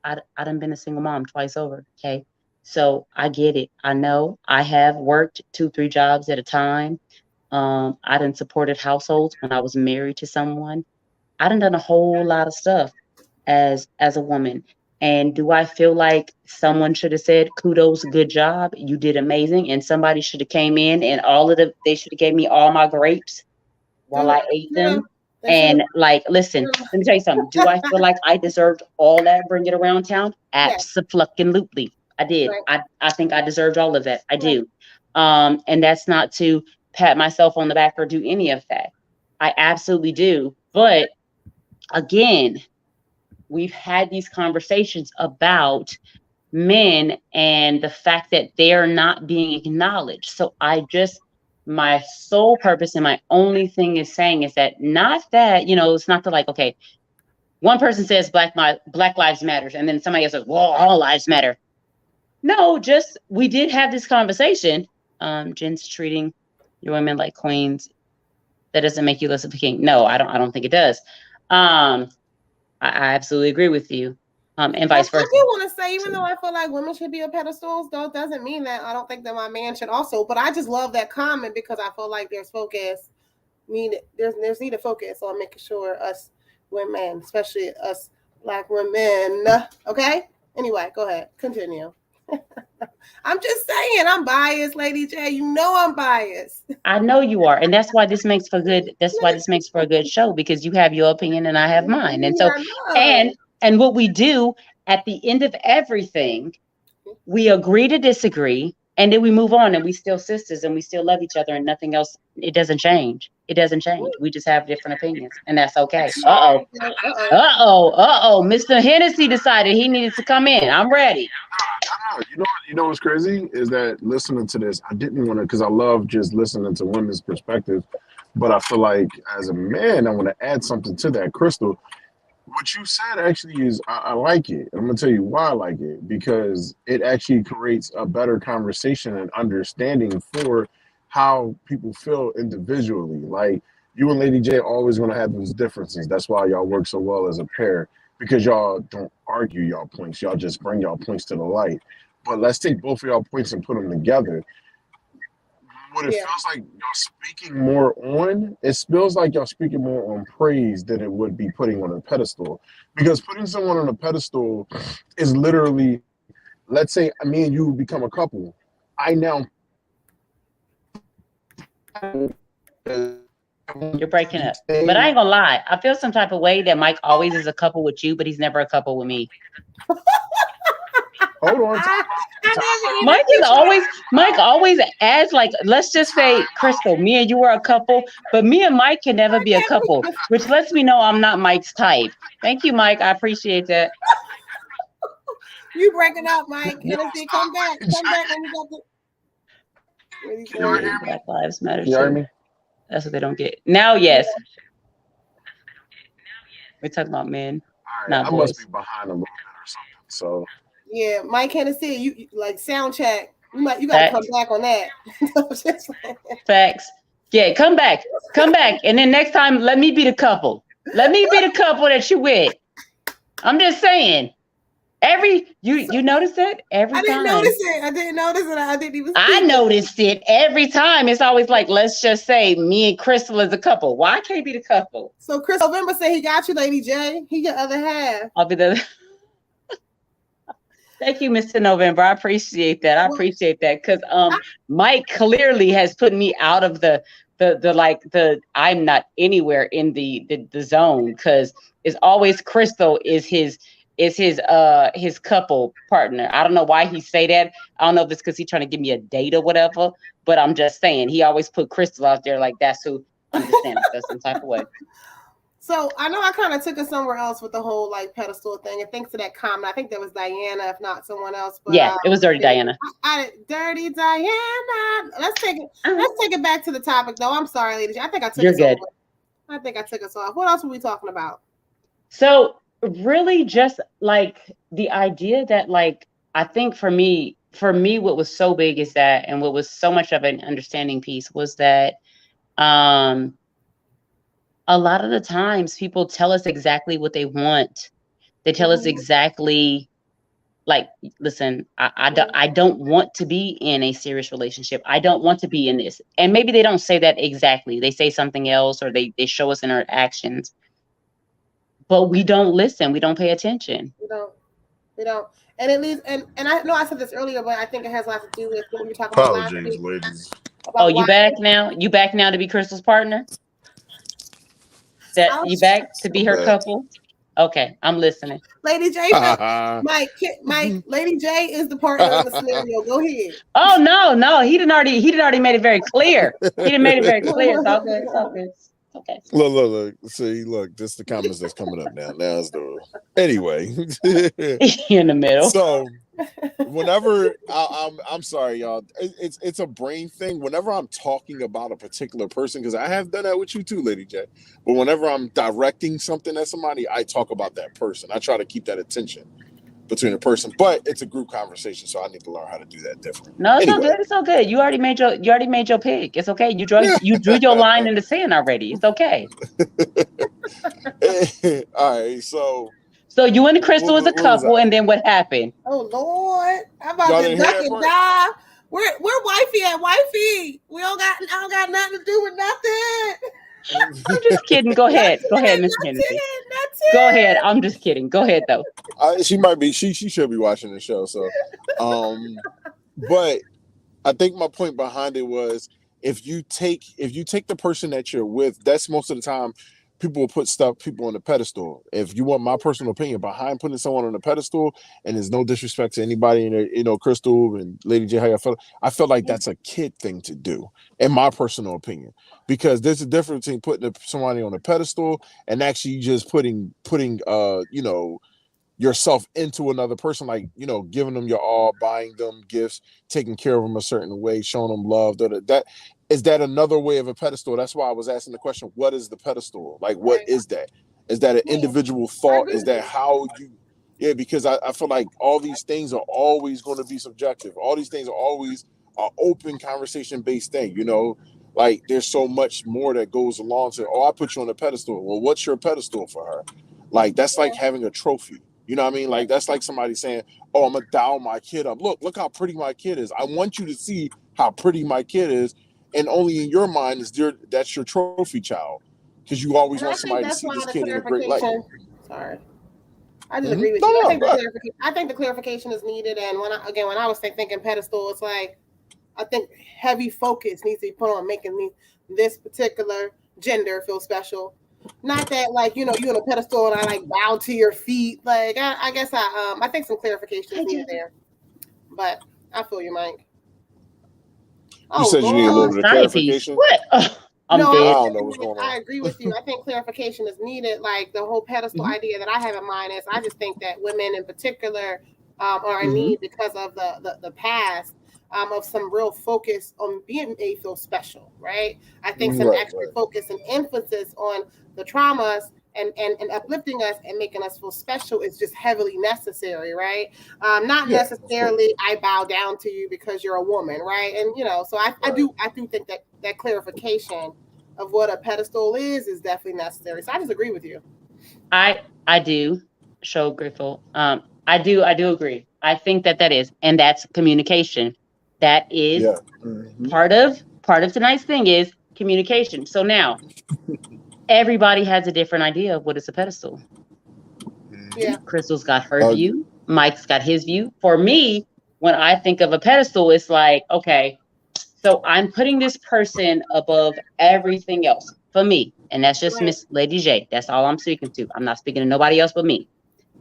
I done been a single mom twice over, okay? So I get it. I know I have worked 2-3 jobs at a time. I done supported households when I was married to someone. I done a whole lot of stuff as a woman. And do I feel like someone should have said, kudos, good job, you did amazing, and somebody should have came in and they should have gave me all my grapes while I ate them? And like, listen, let me tell you something. Do I feel like I deserved all that, bring it around town? Absolutely. I did. I think I deserved all of that. I do. And that's not to pat myself on the back or do any of that. I absolutely do. But again, we've had these conversations about men and the fact that they're not being acknowledged. So my sole purpose and my only thing is saying is that not that, it's not like, okay, one person says Black Lives Matters, and then somebody else says, well, all lives matter. No, just, we did have this conversation. Jen's treating your women like queens. That doesn't make you less of a king. No, I don't think it does. I absolutely agree with you. And vice versa. I do want to say, even though I feel like women should be on pedestals, though, doesn't mean that I don't think that my man should also. But I just love that comment because I feel like there's focus there's need to focus on making sure us women, especially us Black women, okay? Anyway, go ahead, continue. I'm just saying, I'm biased, Lady J. You know I'm biased. I know you are, and that's why this makes for good. That's why this makes for a good show, because you have your opinion and I have mine, and so and what we do at the end of everything, we agree to disagree, and then we move on, and we still sisters, and we still love each other, and nothing else. It doesn't change. It doesn't change. We just have different opinions, and that's okay. Mr. Hennessy decided he needed to come in. I'm ready. You know what's crazy is that listening to this, I didn't want to, because I love just listening to women's perspectives, but I feel like as a man, I want to add something to that. Crystal, what you said actually is, I like it. I'm going to tell you why I like it, because it actually creates a better conversation and understanding for how people feel individually. Like, you and Lady J always going to have those differences. That's why y'all work so well as a pair, because y'all don't argue y'all points. Y'all just bring y'all points to the light. But let's take both of y'all points and put them together. What it feels like y'all speaking more on, it feels like y'all speaking more on praise than it would be putting on a pedestal. Because putting someone on a pedestal is literally, let's say me and you become a couple. I now... You're breaking up. But I ain't gonna lie. I feel some type of way that Mike always is a couple with you, but he's never a couple with me. Hold on. Mike always adds, like, let's just say, Crystal, me and you are a couple, but me and Mike can never be a couple, which lets me know I'm not Mike's type. Thank you, Mike. I appreciate that. You breaking up, Mike. Hennessy, come back. Come back when you got the... Black Lives Matter. You hear me? That's what they don't get. Now, yes. We're talking about men, not boys. Must be behind a little bit or something. So yeah, Mike Hennessy, you like sound check. You gotta come back on that. Facts. Yeah, come back, and then next time, let me be the couple. Let me be the couple that you with. I'm just saying. You notice it every time. I didn't notice it. I didn't even. I noticed it every time. It's always like, let's just say me and Crystal is a couple. Why can't be the couple? So Chris November said he got you, Lady J. He your other half. I'll be the. Thank you, Mr. November. I appreciate that. Because Mike clearly has put me out of the I'm not anywhere in the zone, because it's always Crystal is his couple partner. I don't know why he say that. I don't know if it's because he's trying to give me a date or whatever, but I'm just saying he always put Crystal out there like that's who. I'm just saying that's some type of way. So I know I kind of took it somewhere else with the whole like pedestal thing, and thanks to that comment, I think that was Diana, if not someone else. But yeah, it was Dirty Diana. Dirty Diana. Let's take it back to the topic, though. I'm sorry, ladies. I think I took You're good. I think I took us off. What else were we talking about? So really, just like the idea that, like, I think for me, what was so big is that, and what was so much of an understanding piece was that, a lot of the times people tell us exactly what they want. They tell us exactly, like, listen, I don't want to be in a serious relationship. I don't want to be in this. And maybe they don't say that exactly. They say something else, or they show us in our actions. But we don't listen. We don't pay attention. We don't. And it leaves, and I know I said this earlier, but I think it has a lot to do with what we were talking about last week. Ladies. Oh, you back now? You back now to be Crystal's partner? That you back to be her couple? Okay, I'm listening. Lady J, Mike, Lady J is the partner in the scenario. Go ahead. Oh no, he didn't already made it very clear. It's all good. It's all good. Okay. Look. See, look, this is the comments that's coming up now. Now it's the anyway. In the middle. So whenever I'm sorry, y'all. It's a brain thing. Whenever I'm talking about a particular person, because I have done that with you too, Lady J. But whenever I'm directing something at somebody, I talk about that person. I try to keep that attention between a person, but it's a group conversation, so I need to learn how to do that different. No, it's anyway. It's all good. You already made your pick. It's okay. You drew your line in the sand already. It's okay. All right, so you and Crystal was a couple, and then what happened? Oh Lord, I'm about to duck and dive. Where wifey at? Wifey, I don't got nothing to do with nothing. I'm just kidding. Go ahead. Go ahead, Mr. Hennessy. Go ahead. I'm just kidding. Go ahead though. She might be. She should be watching the show. So, but I think my point behind it was if you take the person that you're with, that's most of the time people will put people on the pedestal. If you want my personal opinion behind putting someone on the pedestal, and there's no disrespect to anybody in there, Crystal and Lady J, how I felt like that's a kid thing to do, in my personal opinion, because there's a difference between putting somebody on a pedestal and actually just putting yourself into another person, like, giving them your all, buying them gifts, taking care of them a certain way, showing them love. That is that another way of a pedestal? That's why I was asking the question, what is the pedestal? Like, what is that? Is that an individual thought? Is that how you, because I feel like all these things are always going to be subjective. All these things are always an open conversation based thing, like there's so much more that goes along to, I put you on a pedestal. Well, what's your pedestal for her? Like, that's like having a trophy. You know what I mean? Like, that's like somebody saying, oh, I'm going to dial my kid up. Look how pretty my kid is. I want you to see how pretty my kid is. And only in your mind that's your trophy child. Because you always want somebody to see this kid in a great light. Sorry. I just agree with you. I think the clarification is needed. And when I was thinking pedestal, it's like, I think heavy focus needs to be put on making this particular gender feel special. Not that, like, you're on a pedestal and I like bow to your feet. Like, I guess I think some clarification is needed there. But I feel you, Mike. You said you need a little bit of clarification. What? I don't know what's going on. I agree with you. I think clarification is needed. Like, the whole pedestal idea that I have in mind is, I just think that women in particular are in need because of the past. Of some real focus on being made feel special, right? I think some extra focus and emphasis on the traumas and uplifting us and making us feel special is just heavily necessary, right? Not necessarily I bow down to you because you're a woman, right? And so I do think that clarification of what a pedestal is definitely necessary. So I just agree with you. I do show grateful. I do agree. I think that is, and that's communication. That is part of tonight's thing is communication. So now everybody has a different idea of what is a pedestal. Yeah. Crystal's got her view. Mike's got his view. For me, when I think of a pedestal, it's like, okay, so I'm putting this person above everything else for me. And that's just Miss Lady J. That's all I'm speaking to. I'm not speaking to nobody else but me.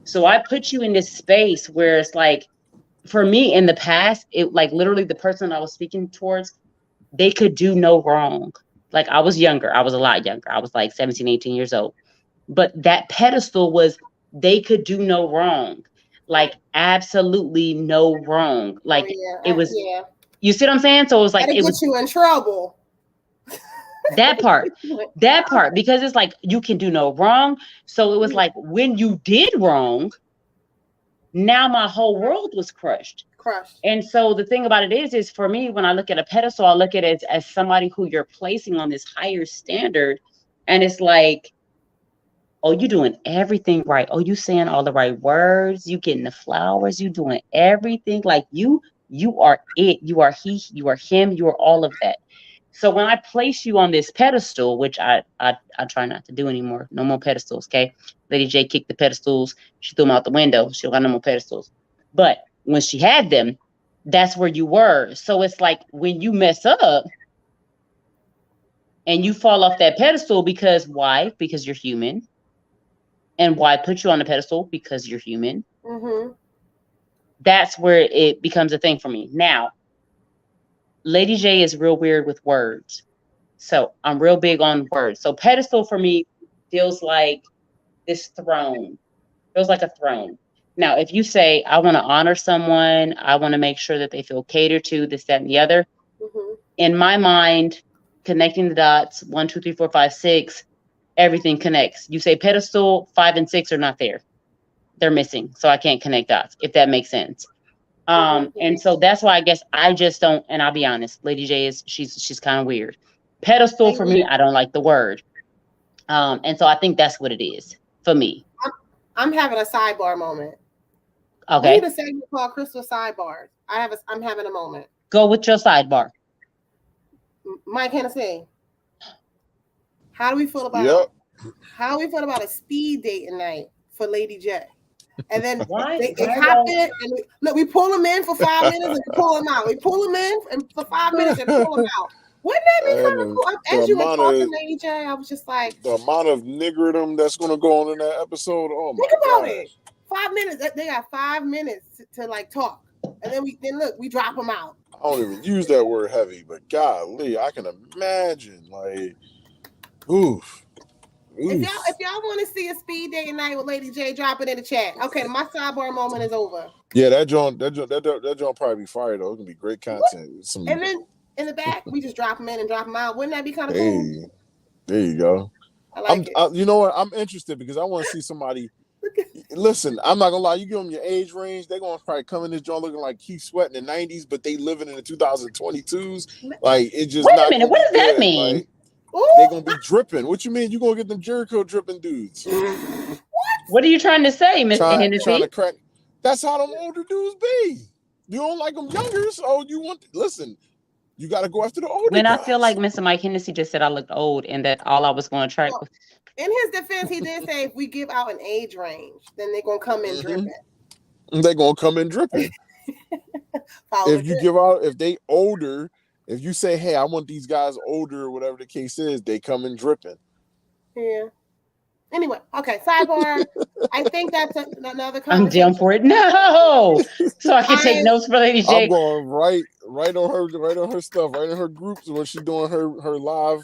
So I put you in this space where it's like, for me in the past, it like literally the person I was speaking towards, they could do no wrong. Like, I was younger. I was a lot younger. I was like 17, 18 years old. But that pedestal was, they could do no wrong. Like, absolutely no wrong. Like, it was, you see what I'm saying? So it was like, it gets you in trouble. That part, because it's like, you can do no wrong. So it was like, when you did wrong, now my whole world was crushed. And so the thing about it is for me, when I look at a pedestal, I look at it as somebody who you're placing on this higher standard. And it's like, oh, you doing everything right. Oh, you saying all the right words. You getting the flowers. You doing everything. Like, you are it. You are he. You are him. You are all of that. So when I place you on this pedestal, which I try not to do anymore, no more pedestals, okay? Lady J kicked the pedestals. She threw them out the window. She don't got no more pedestals. But when she had them, that's where you were. So it's like, when you mess up and you fall off that pedestal, because why? Because you're human. And why put you on the pedestal? Because you're human. Mm-hmm. That's where it becomes a thing for me. Now, Lady J is real weird with words. So I'm real big on words. So pedestal for me feels like this throne. Feels like a throne. Now, if you say, I want to honor someone, I want to make sure that they feel catered to, this, that, and the other. Mm-hmm. In my mind, connecting the dots, 1, 2, 3, 4, 5, 6, everything connects. You say pedestal, 5 and 6 are not there. They're missing. So I can't connect dots, if that makes sense. And so that's why I guess I just don't, and I'll be honest, Lady J she's kind of weird. Pedestal for me, I don't like the word. And so I think that's what it is for me. I'm having a sidebar moment. Okay. We need a segment called Crystal Sidebars. I'm having a moment. Go with your sidebar. Mike Hennessy, How do we feel about Yep. a speed dating night for Lady J? And then Why? they hop in and we pull them in for 5 minutes and we pull them out. We pull them in and for 5 minutes and pull them out. Wouldn't that be kind of cool? As you were talking, Lady J, I was just like, the amount of niggerdom that's going to go on in that episode. Oh my think about gosh. it. 5 minutes. They got 5 minutes to like talk, and then we drop them out. I don't even use that word heavy, but golly, I can imagine like, oof. If y'all want to see a speed dating night with Lady J, drop it in the chat. Okay, my sidebar moment is over. Yeah, that joint probably be fire though. It can be great content. And then in the back, we just drop them in and drop them out. Wouldn't that be kind of cool? There you go. I like it. You know what? I'm interested because I want to see somebody. Listen, I'm not gonna lie. You give them your age range, they're gonna probably come in this joint looking like Keith Sweat in the '90s, but they living in the 2022s. Like it just. Wait a minute. What does that mean? Like, they're gonna be dripping. What you mean? You gonna get them Jericho dripping dudes? What are you trying to say, Mr. Hennessy? Trying to crack. That's how them older dudes be. You don't like them younger, so you want. Listen, you got to go after the older. When guys. I feel like Mr. Mike Hennessy just said I looked old and that all I was going to try. In his defense, he did say if we give out an age range, then they're gonna come in dripping. They're gonna come in dripping. If they older. If you say, hey, I want these guys older or whatever the case is, they come in dripping. Yeah. Anyway, okay, sidebar. I think that's another conversation. I'm down for it. No! So I can take notes for Lady J. I'm going right on her stuff, right in her groups when she's doing her live,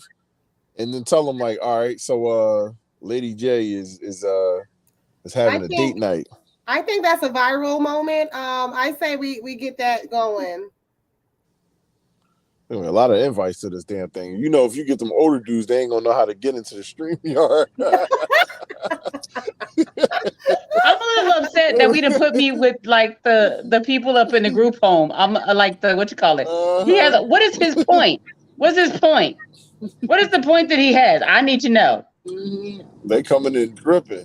and then tell them like, all right, so Lady J is having a date night. I think that's a viral moment. I say we get that going. A lot of invites to this damn thing. You know, if you get them older dudes, they ain't gonna know how to get into the StreamYard. I'm a little upset that we done put me with like the people up in the group home. I'm like the what you call it. He has. What is his point? What's his point? What is the point that he has? I need to know. They coming in dripping.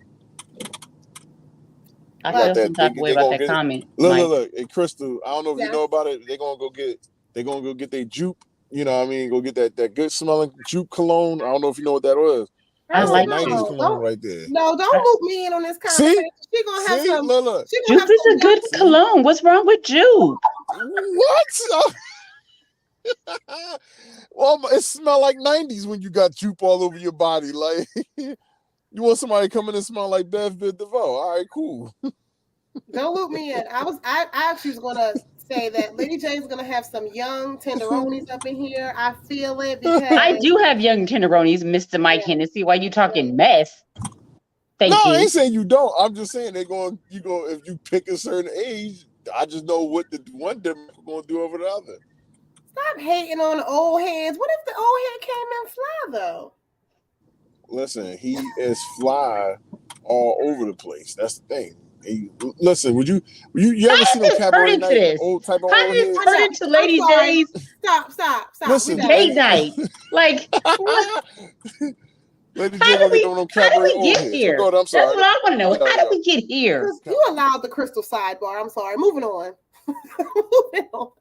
I feel some type of way about that comment. Look. Hey, Crystal, I don't know if you know about it. They're gonna go get their jupe, you know what I mean? Go get that good smelling jupe cologne. I don't know if you know what that was. I like 90s cologne right there. No, don't loop me in on this conversation. She gonna have some. Look. Jupe is a good cologne. What's wrong with jupe? What? Well, it smell like 90s when you got jupe all over your body. Like you want somebody coming and smell like Bev Bid DeVoe. All right, cool. Don't loop me in. I actually was gonna say that Lady J is gonna have some young tenderonis up in here. I feel it because I do have young tenderonis, Mr. Mike Hennessy. Why you talking mess? Thank you. I ain't saying you don't. I'm just saying if you pick a certain age, I just know what the one them gonna do over the other. Stop hating on the old heads. What if the old head came in fly though? Listen, he is fly all over the place. That's the thing. Listen, would you ever see no cabaret night? Old type of How old did it turn into Lady J's? Stop. Listen, date night. Like, Lady how did we get heads. here? I'm sorry. That's what I want to know. How did we get here? You allowed the crystal sidebar. I'm sorry. Moving on. Moving on.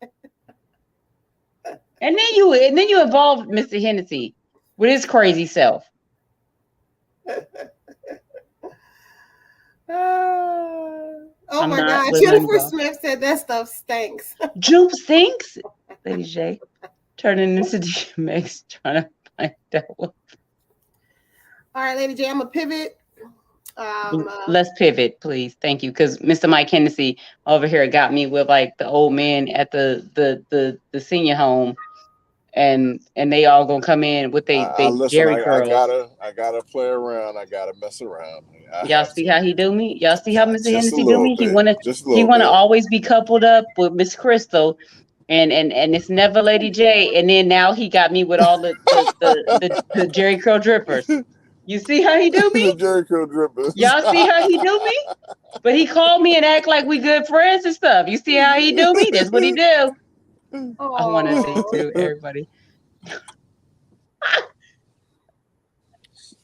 And then you involved Mr. Hennessy with his crazy self. Oh my God. Jennifer Smith said that stuff stinks. Jupe stinks? Lady J. Turning into DMX trying to find out what. All right, Lady J, I'm going to pivot. Let's pivot, please. Thank you. Because Mr. Mike Hennessy over here got me with like the old man at the senior home. And they all gonna come in with they Jerry curls. I gotta play around. I gotta mess around. Y'all see how he do me? Y'all see how Mr. Hennessy do me? He wanna always be coupled up with Miss Crystal, and it's never Lady J. And then now he got me with all the Jerry curl drippers. You see how he do me? The Jerry curl drippers. Y'all see how he do me? But he called me and act like we good friends and stuff. You see how he do me? That's what he do. I want to say to everybody.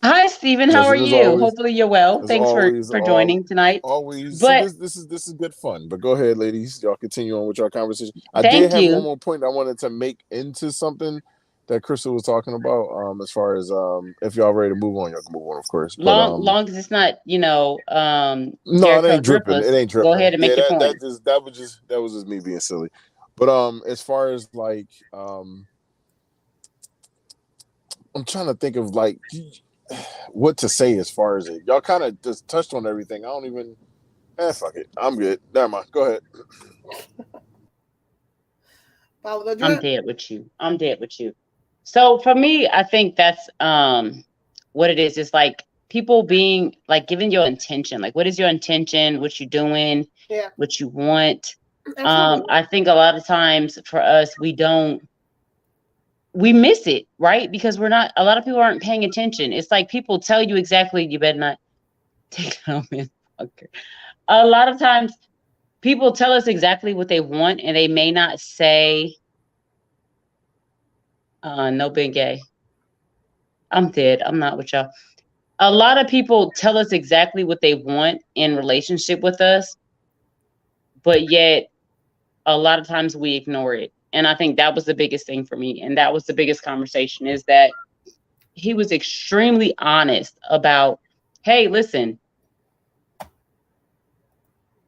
Hi, Stephen. How are you? Always, hopefully you're well. Thanks for joining tonight. Always. But so this is good fun. But go ahead, ladies. Y'all continue on with your conversation. I did have one more point I wanted to make into something that Crystal was talking about. As far as if y'all ready to move on, y'all can move on, of course. But Long as it's not, no, it Jericho ain't dripping. drippers, It ain't go dripping. ahead and make your point. That was just me being silly. But as far as like I'm trying to think of like what to say as far as it. Y'all kind of just touched on everything. I don't even. Fuck it. I'm good. Never mind. Go ahead. Follow the I'm drip. dead with you. So for me, I think that's what it is. It's like people being like giving your intention. Like, what is your intention? What you doing? Yeah. What you want? Absolutely. I think a lot of times for us, we miss it, right? Because a lot of people aren't paying attention. It's like people tell you exactly, you better not take it home, man. Okay. A lot of times people tell us exactly what they want and they may not say, no being gay. I'm dead. I'm not with y'all. A lot of people tell us exactly what they want in relationship with us, but yet a lot of times we ignore it. And I think that was the biggest thing for me. And that was the biggest conversation, is that he was extremely honest about, hey, listen,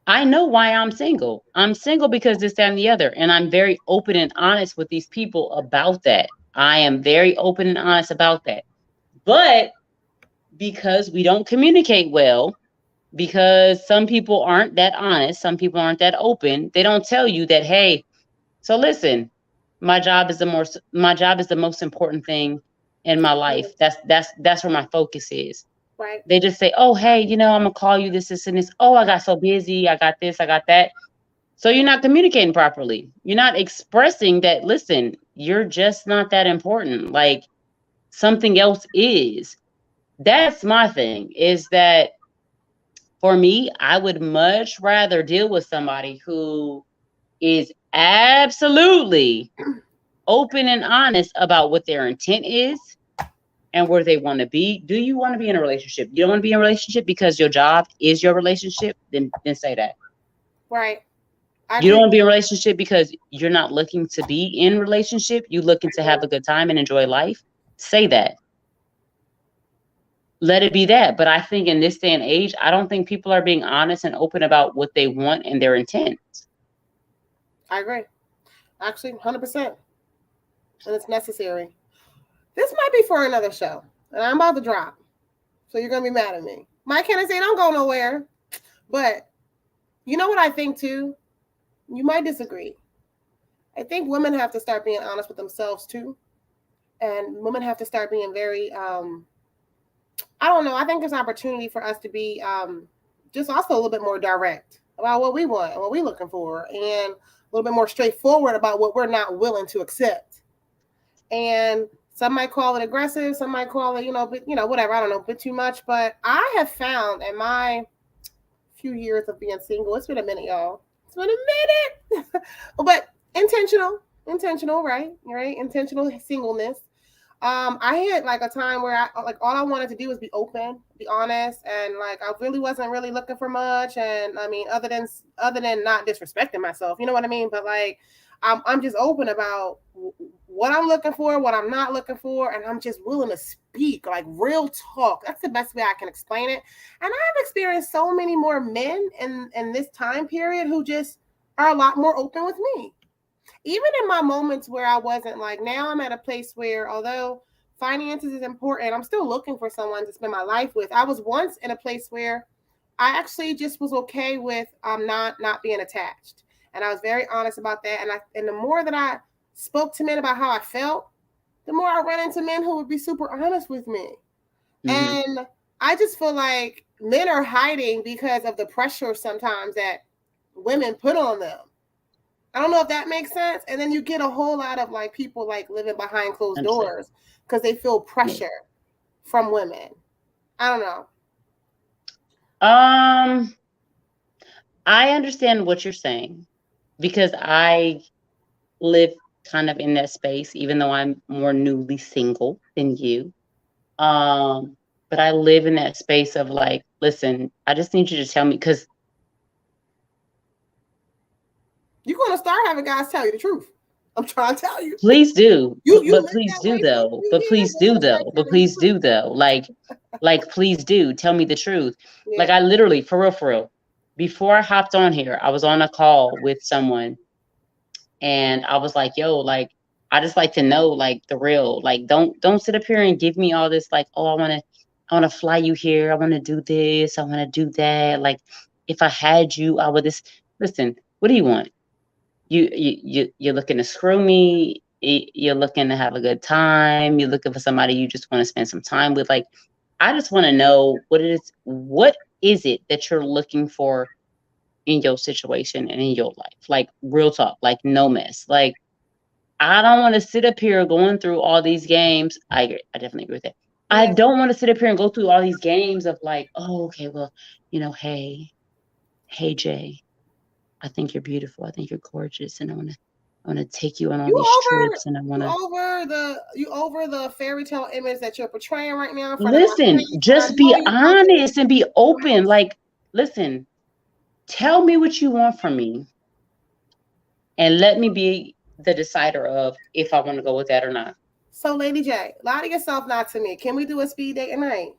I know why I'm single. I'm single because this, that, and the other. And I'm very open and honest with these people about that. I am very open and honest about that. But because we don't communicate well, because some people aren't that honest, some people aren't that open, they don't tell you that, hey, so listen, my job is the most important thing in my life. That's where my focus is. Right. They just say, oh, hey, I'm gonna call you this, and this. Oh, I got so busy. I got this, I got that. So you're not communicating properly. You're not expressing that, listen, you're just not that important. Like, something else is. That's my thing, is that for me, I would much rather deal with somebody who is absolutely open and honest about what their intent is and where they want to be. Do you want to be in a relationship? You don't want to be in a relationship because your job is your relationship? Then say that. Right. You don't want to be in a relationship because you're not looking to be in a relationship. You're looking to have a good time and enjoy life. Say that. Let it be that. But I think in this day and age, I don't think people are being honest and open about what they want and their intent. I agree. Actually, 100%. And it's necessary. This might be for another show. And I'm about to drop. So you're going to be mad at me. Mike Hennessy, don't go nowhere. But you know what I think too? You might disagree. I think women have to start being honest with themselves too. And women have to start being very, I don't know. I think there's an opportunity for us to be just also a little bit more direct about what we want and what we're looking for, and a little bit more straightforward about what we're not willing to accept. And some might call it aggressive. Some might call it, whatever. I don't know, a bit too much. But I have found in my few years of being single, it's been a minute, y'all. It's been a minute. But intentional, right? Intentional singleness. I had like a time where all I wanted to do was be open, be honest, and like I really wasn't really looking for much. And I mean, other than not disrespecting myself, you know what I mean? But like, I'm just open about what I'm looking for, what I'm not looking for, and I'm just willing to speak, like real talk. That's the best way I can explain it. And I've experienced so many more men in this time period who just are a lot more open with me. Even in my moments where I wasn't, like, now I'm at a place where, although finances is important, I'm still looking for someone to spend my life with. I was once in a place where I actually just was okay with not being attached. And I was very honest about that. And the more that I spoke to men about how I felt, the more I ran into men who would be super honest with me. Mm-hmm. And I just feel like men are hiding because of the pressure sometimes that women put on them. I don't know if that makes sense. And then you get a whole lot of like people like living behind closed doors because they feel pressure from women. I don't know. I understand what you're saying because I live kind of in that space, even though I'm more newly single than you. But I live in that space of like, listen, I just need you to tell me, because you're going to start having guys tell you the truth. I'm trying to tell you. Please do. You But live please that do way for a though. few But years, please and do I'm though. like But telling you please do though. Like please do. Tell me the truth. Like yeah. I literally, for real, before I hopped on here, I was on a call with someone and I was like, yo, like I just like to know like the real. Like don't sit up here and give me all this like, oh, I wanna fly you here, I wanna do this, I wanna do that. Like if I had you, I would this listen, what do you want? You're looking to screw me. You're looking to have a good time. You're looking for somebody you just want to spend some time with. Like, I just want to know what it is. What is it that you're looking for in your situation and in your life? Like, real talk. Like, no mess. Like, I don't want to sit up here going through all these games. I agree. I definitely agree with that. I Yeah. don't want to sit up here and go through all these games of like, oh, okay, well, hey, Jay. I think you're beautiful. I think you're gorgeous, and I wanna take you on all these trips, and I You wanna over the fairy tale image that you're portraying right now in front of my listen. face, and I Just be know you want this honest and be the open. most. Like, listen, tell me what you want from me, and let me be the decider of if I want to go with that or not. So, Lady J, lie to yourself, not to me. Can we do a speed date tonight?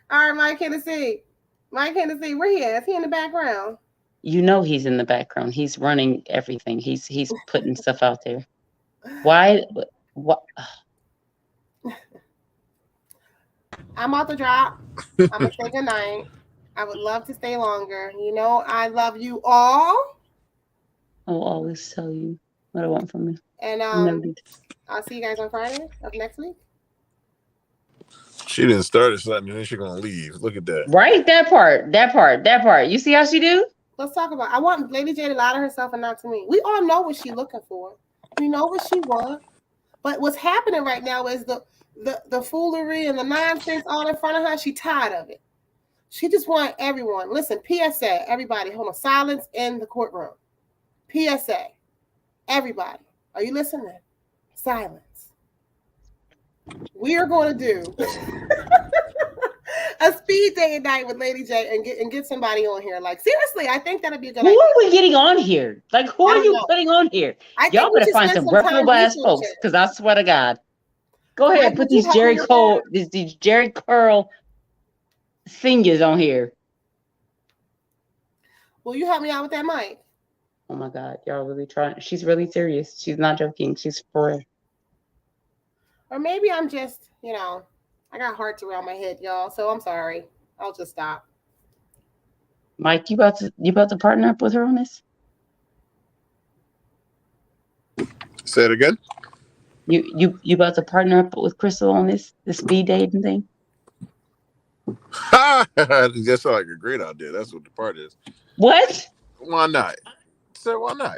All right, Mike Hennessy. Mike Hennessy, where he at? Is he in the background? You know he's in the background. He's running everything. He's putting stuff out there. Why? What? I'm about to drop. I'm gonna say good night. I would love to stay longer. You know, I love you all. I'll always tell you what I want from you. And Noted. I'll see you guys on Friday of next week. She didn't start at something and then she's gonna leave. Look at that. Right, that part. You see how she do? Let's talk about. I want Lady J to lie to herself and not to me. We all know what she's looking for. We know what she wants. But what's happening right now is the foolery and the nonsense all in front of her. She tired of it. She just want everyone. Listen, PSA, everybody, hold on. Silence in the courtroom. PSA, everybody. Are you listening? Silence. We are going to do a speed dating night with Lady J and get somebody on here. Like, seriously, I think that'd be a good idea. Who are we getting on here? Like, who are you putting on here? Y'all better find some reputable ass folks, because I swear to God. Go ahead, put these Jerry Curl singers on here. Will you help me out with that mic? Oh my God, y'all really trying. She's really serious. She's not joking. She's for real. Or maybe I'm just, I got hearts around my head, y'all. So I'm sorry. I'll just stop. Mike, you about to partner up with her on this? Say it again. You about to partner up with Crystal on this speed dating thing? That sounds like a great idea. That's what the part is. What? Why not? So why not?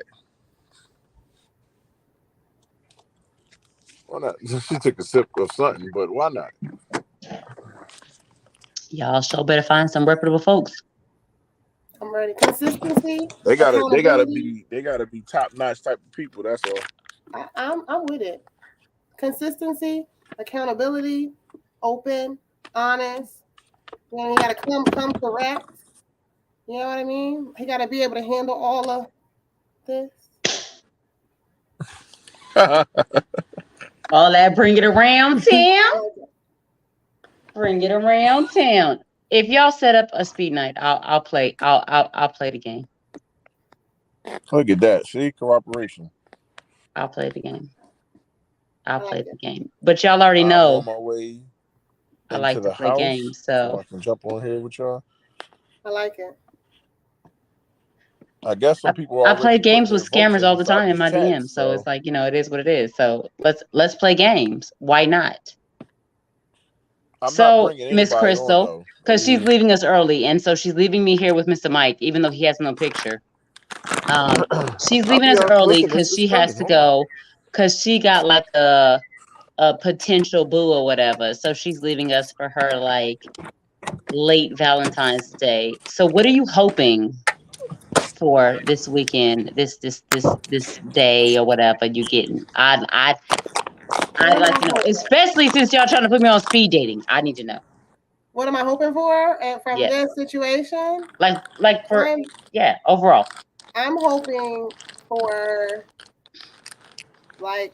Why not? She took a sip of something, but why not? Y'all sure better find some reputable folks. I'm ready. Consistency. They gotta be top notch type of people. That's all. I'm with it. Consistency, accountability, open, honest. You gotta come correct. You know what I mean? He gotta be able to handle all of this. All that bring it around town. Bring it around town. If y'all set up a speed night, I'll play. I'll play the game. Look at that. See, cooperation. I'll play the game. I'll play the game. But y'all already know. I'm on my way. I like to play games, so I can jump on here with y'all. I like it. I guess some people. I play games with scammers all the time in my DM, so it's like it is what it is. So let's play games. Why not? So Miss Crystal, because she's leaving us early, and so she's leaving me here with Mr. Mike, even though he has no picture. She's leaving us early because she has to go, because she got like a potential boo or whatever. So she's leaving us for her like late Valentine's Day. So what are you hoping for this weekend, this day or whatever you getting? I'd like to know, especially since y'all trying to put me on speed dating. I need to know. What am I hoping for from Yes. this situation? Like for overall. I'm hoping for like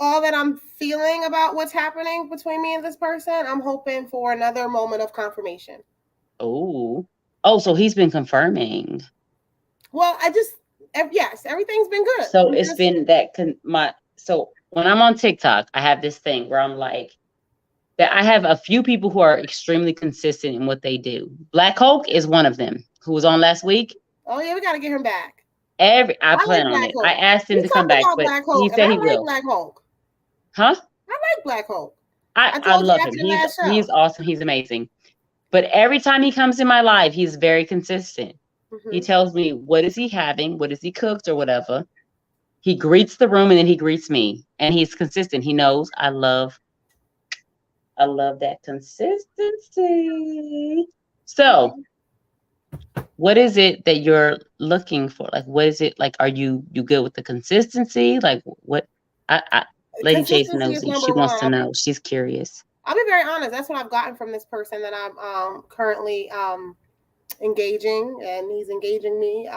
all that I'm feeling about what's happening between me and this person. I'm hoping for another moment of confirmation. Oh, so he's been confirming. Well, yes, everything's been good. So it's been that so when I'm on TikTok, I have this thing where I'm like that I have a few people who are extremely consistent in what they do. Black Hulk is one of them who was on last week. Oh yeah, we got to get him back. I plan on it. I asked him to come back, but he said he will. Black Hulk. Huh? I like Black Hulk. I love him. He's awesome. He's amazing. But every time he comes in my life, he's very consistent. Mm-hmm. He tells me what is he having, what is he cooked or whatever. He greets the room and then he greets me. And he's consistent. He knows I love that consistency. So what is it that you're looking for? Like, what is it? Like, are you good with the consistency? Like, what? Lady J knows. She wants to know. She's curious. I'll be very honest. That's what I've gotten from this person that I'm currently engaging, and he's engaging me.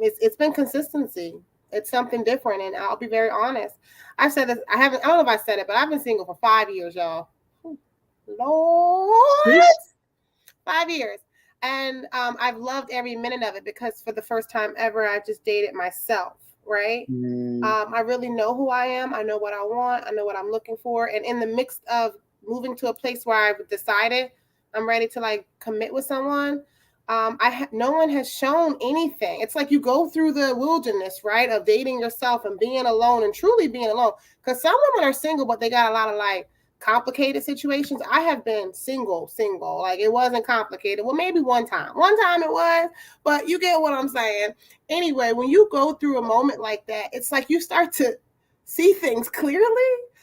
It's been consistency. It's something different, and I'll be very honest. I've said this. I don't know if I said it, but I've been single for 5 years, y'all. Lord, 5 years. And I've loved every minute of it because for the first time ever, I just dated myself, right? I really know who I am. I know what I want. I know what I'm looking for. And in the mix of moving to a place where I've decided I'm ready to like commit with someone, no one has shown anything. It's like you go through the wilderness, right, of dating yourself and being alone and truly being alone. Because some women are single, but they got a lot of like complicated situations. I have been single. Like it wasn't complicated. Well, maybe one time it was, but you get what I'm saying. Anyway, when you go through a moment like that, it's like you start to see things clearly.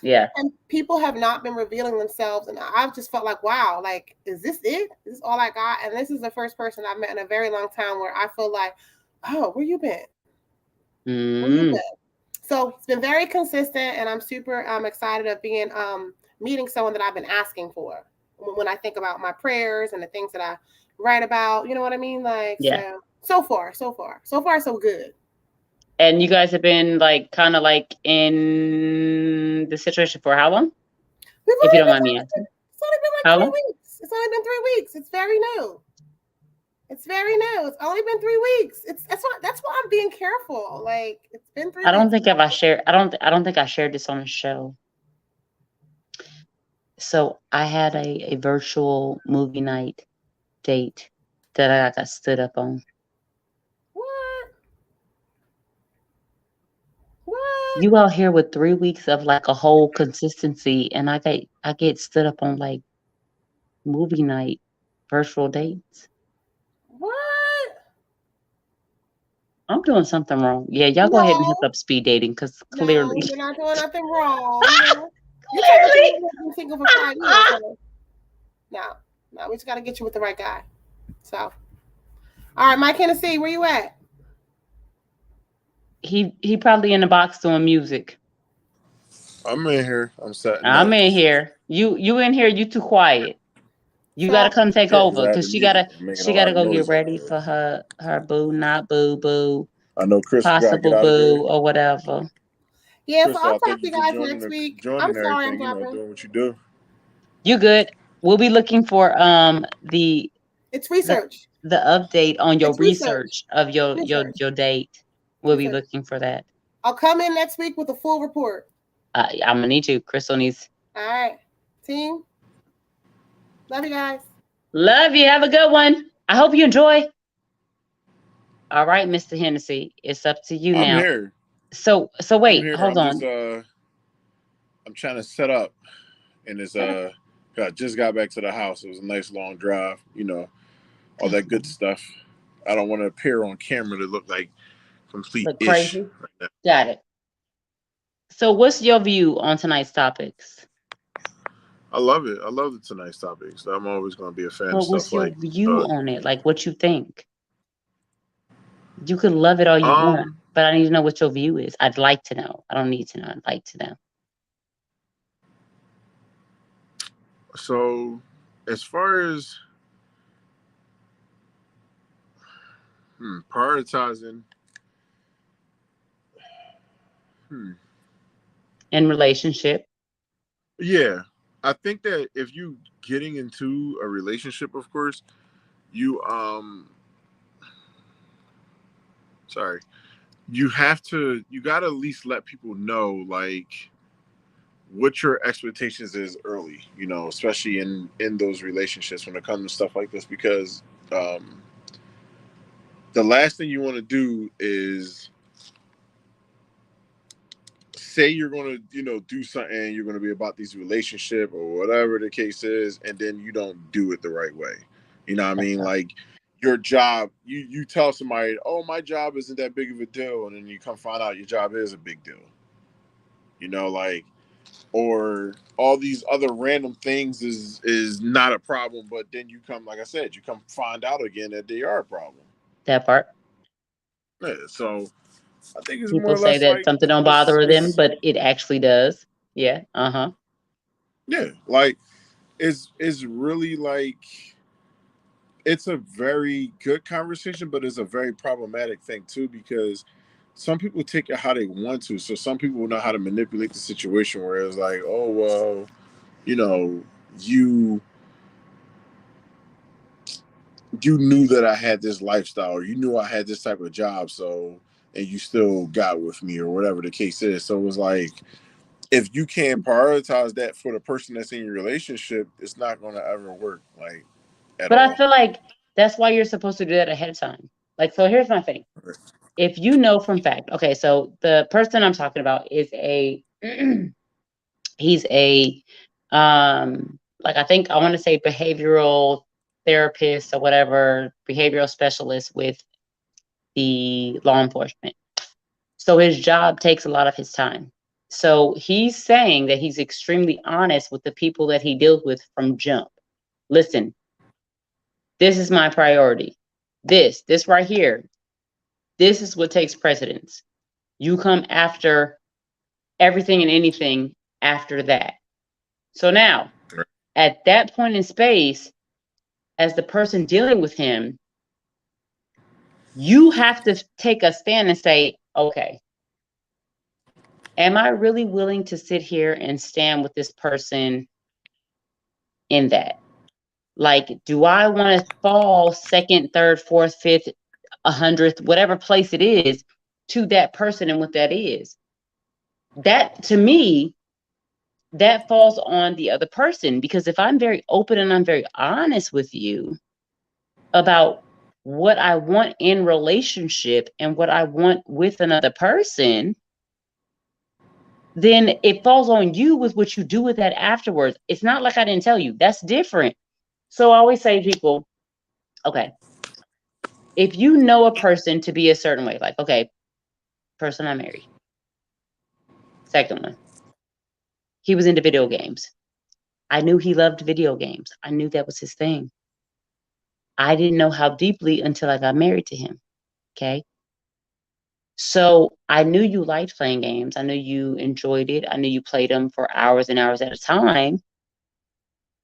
Yeah. And people have not been revealing themselves. And I've just felt like, wow, like, is this it? Is this all I got? And this is the first person I've met in a very long time where I feel like, oh, where you been? Where you been? So it's been very consistent, and I'm super excited of being meeting someone that I've been asking for. When I think about my prayers and the things that I write about, you know what I mean? Like, yeah. So far, so good. And you guys have been like kind of like in the situation for how long? If you don't mind me asking. It's only been like 3 weeks. It's only been 3 weeks. It's very new. It's only been 3 weeks. That's why I'm being careful. Like it's been 3 weeks. I don't think I shared this on the show. So I had a virtual movie night date that I got stood up on. What? You out here with 3 weeks of like a whole consistency, and I get stood up on like movie night virtual dates. What? I'm doing something wrong. Yeah, y'all go ahead and hit up speed dating because clearly you're not doing nothing wrong. You've been single for 5 years. No, we just got to get you with the right guy. So, all right, Mike Hennessy, where you at? He probably in the box doing music. I'm in here. I'm in here. You in here? You too quiet. You gotta come take over because she gotta go get ready for her boo, not boo boo. I know Chris possible boo or whatever. Yeah, Chris, so I'll talk to you guys next week. I'm sorry, I'm doing what you do. You good? We'll be looking for it's research. The update on your research of your date. We'll be looking for that. I'll come in next week with a full report. I'm gonna need you. Crystal needs. All right, team. Love you guys. Love you. Have a good one. I hope you enjoy. All right, Mr. Hennessy, it's up to you now. I'm here. So wait, hold on. I'm trying to set up, and it's I just got back to the house. It was a nice long drive, all that good stuff. I don't want to appear on camera to look like complete crazy. Right. Got it. So what's your view on tonight's topics? I love it. I love the tonight's topics. I'm always going to be a fan of stuff what's your view on it? Like what you think? You could love it all you want, but I need to know what your view is. I'd like to know. I don't need to know. I'd like to know. So as far as prioritizing, in relationship. yeah, I think that if you getting into a relationship, of course, you sorry, you gotta at least let people know like what your expectations is early, especially in those relationships when it comes to stuff like this, because the last thing you want to do is say you're going to do something, you're going to be about this relationship or whatever the case is, and then you don't do it the right way. You know what I mean? Like your job, you tell somebody, oh, my job isn't that big of a deal, and then you come find out your job is a big deal, like, or all these other random things is not a problem, but then you come, like I said, you come find out again that they are a problem. That part. Yeah, so I think it's more People or say less that like something don't bother them, but it actually does. Yeah. yeah, like it's really like it's a very good conversation, but it's a very problematic thing too, because some people take it how they want to. So some people know how to manipulate the situation where it's like, oh well, you know, you you knew that I had this lifestyle, or you knew I had this type of job, so and you still got with me, or whatever the case is. So it was like, if you can't prioritize that for the person that's in your relationship, it's not going to ever work, like, at But I all. feel like that's why you're supposed to do that ahead of time. Like, so here's my thing. If you know from fact, okay, so the person I'm talking about is he's a, like, I think I want to say behavioral therapist or whatever, behavioral specialist with the law enforcement. So his job takes a lot of his time. So he's saying that he's extremely honest with the people that he deals with from jump. Listen, this is my priority. This right here, this is what takes precedence. You come after everything and anything after that. So now, at that point in space, as the person dealing with him, you have to take a stand and say, okay, am I really willing to sit here and stand with this person in that? Like, do I want to fall second, third, fourth, fifth, 100th, whatever place it is, to that person and what that is? That, to me, that falls on the other person, because if I'm very open and I'm very honest with you about what I want in relationship and what I want with another person, then it falls on you with what you do with that afterwards. It's not like I didn't tell you. That's different. So I always say to people, okay, if you know a person to be a certain way, like, okay, person I married. Second one, he was into video games. I knew he loved video games. I knew that was his thing. I didn't know how deeply until I got married to him. Okay. So I knew you liked playing games. I knew you enjoyed it. I knew you played them for hours and hours at a time.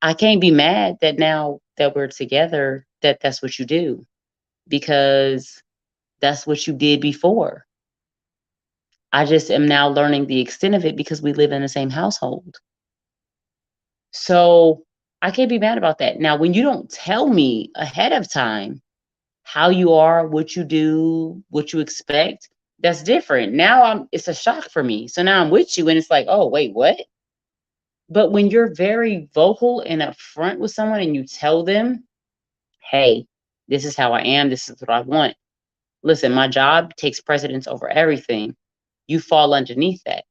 I can't be mad that now that we're together, that's what you do, because that's what you did before. I just am now learning the extent of it because we live in the same household. So I can't be mad about that. Now, when you don't tell me ahead of time how you are, what you do, what you expect, that's different. Now it's a shock for me. So now I'm with you and it's like, oh, wait, what? But when you're very vocal and upfront with someone and you tell them, hey, this is how I am, this is what I want. Listen, my job takes precedence over everything. You fall underneath that.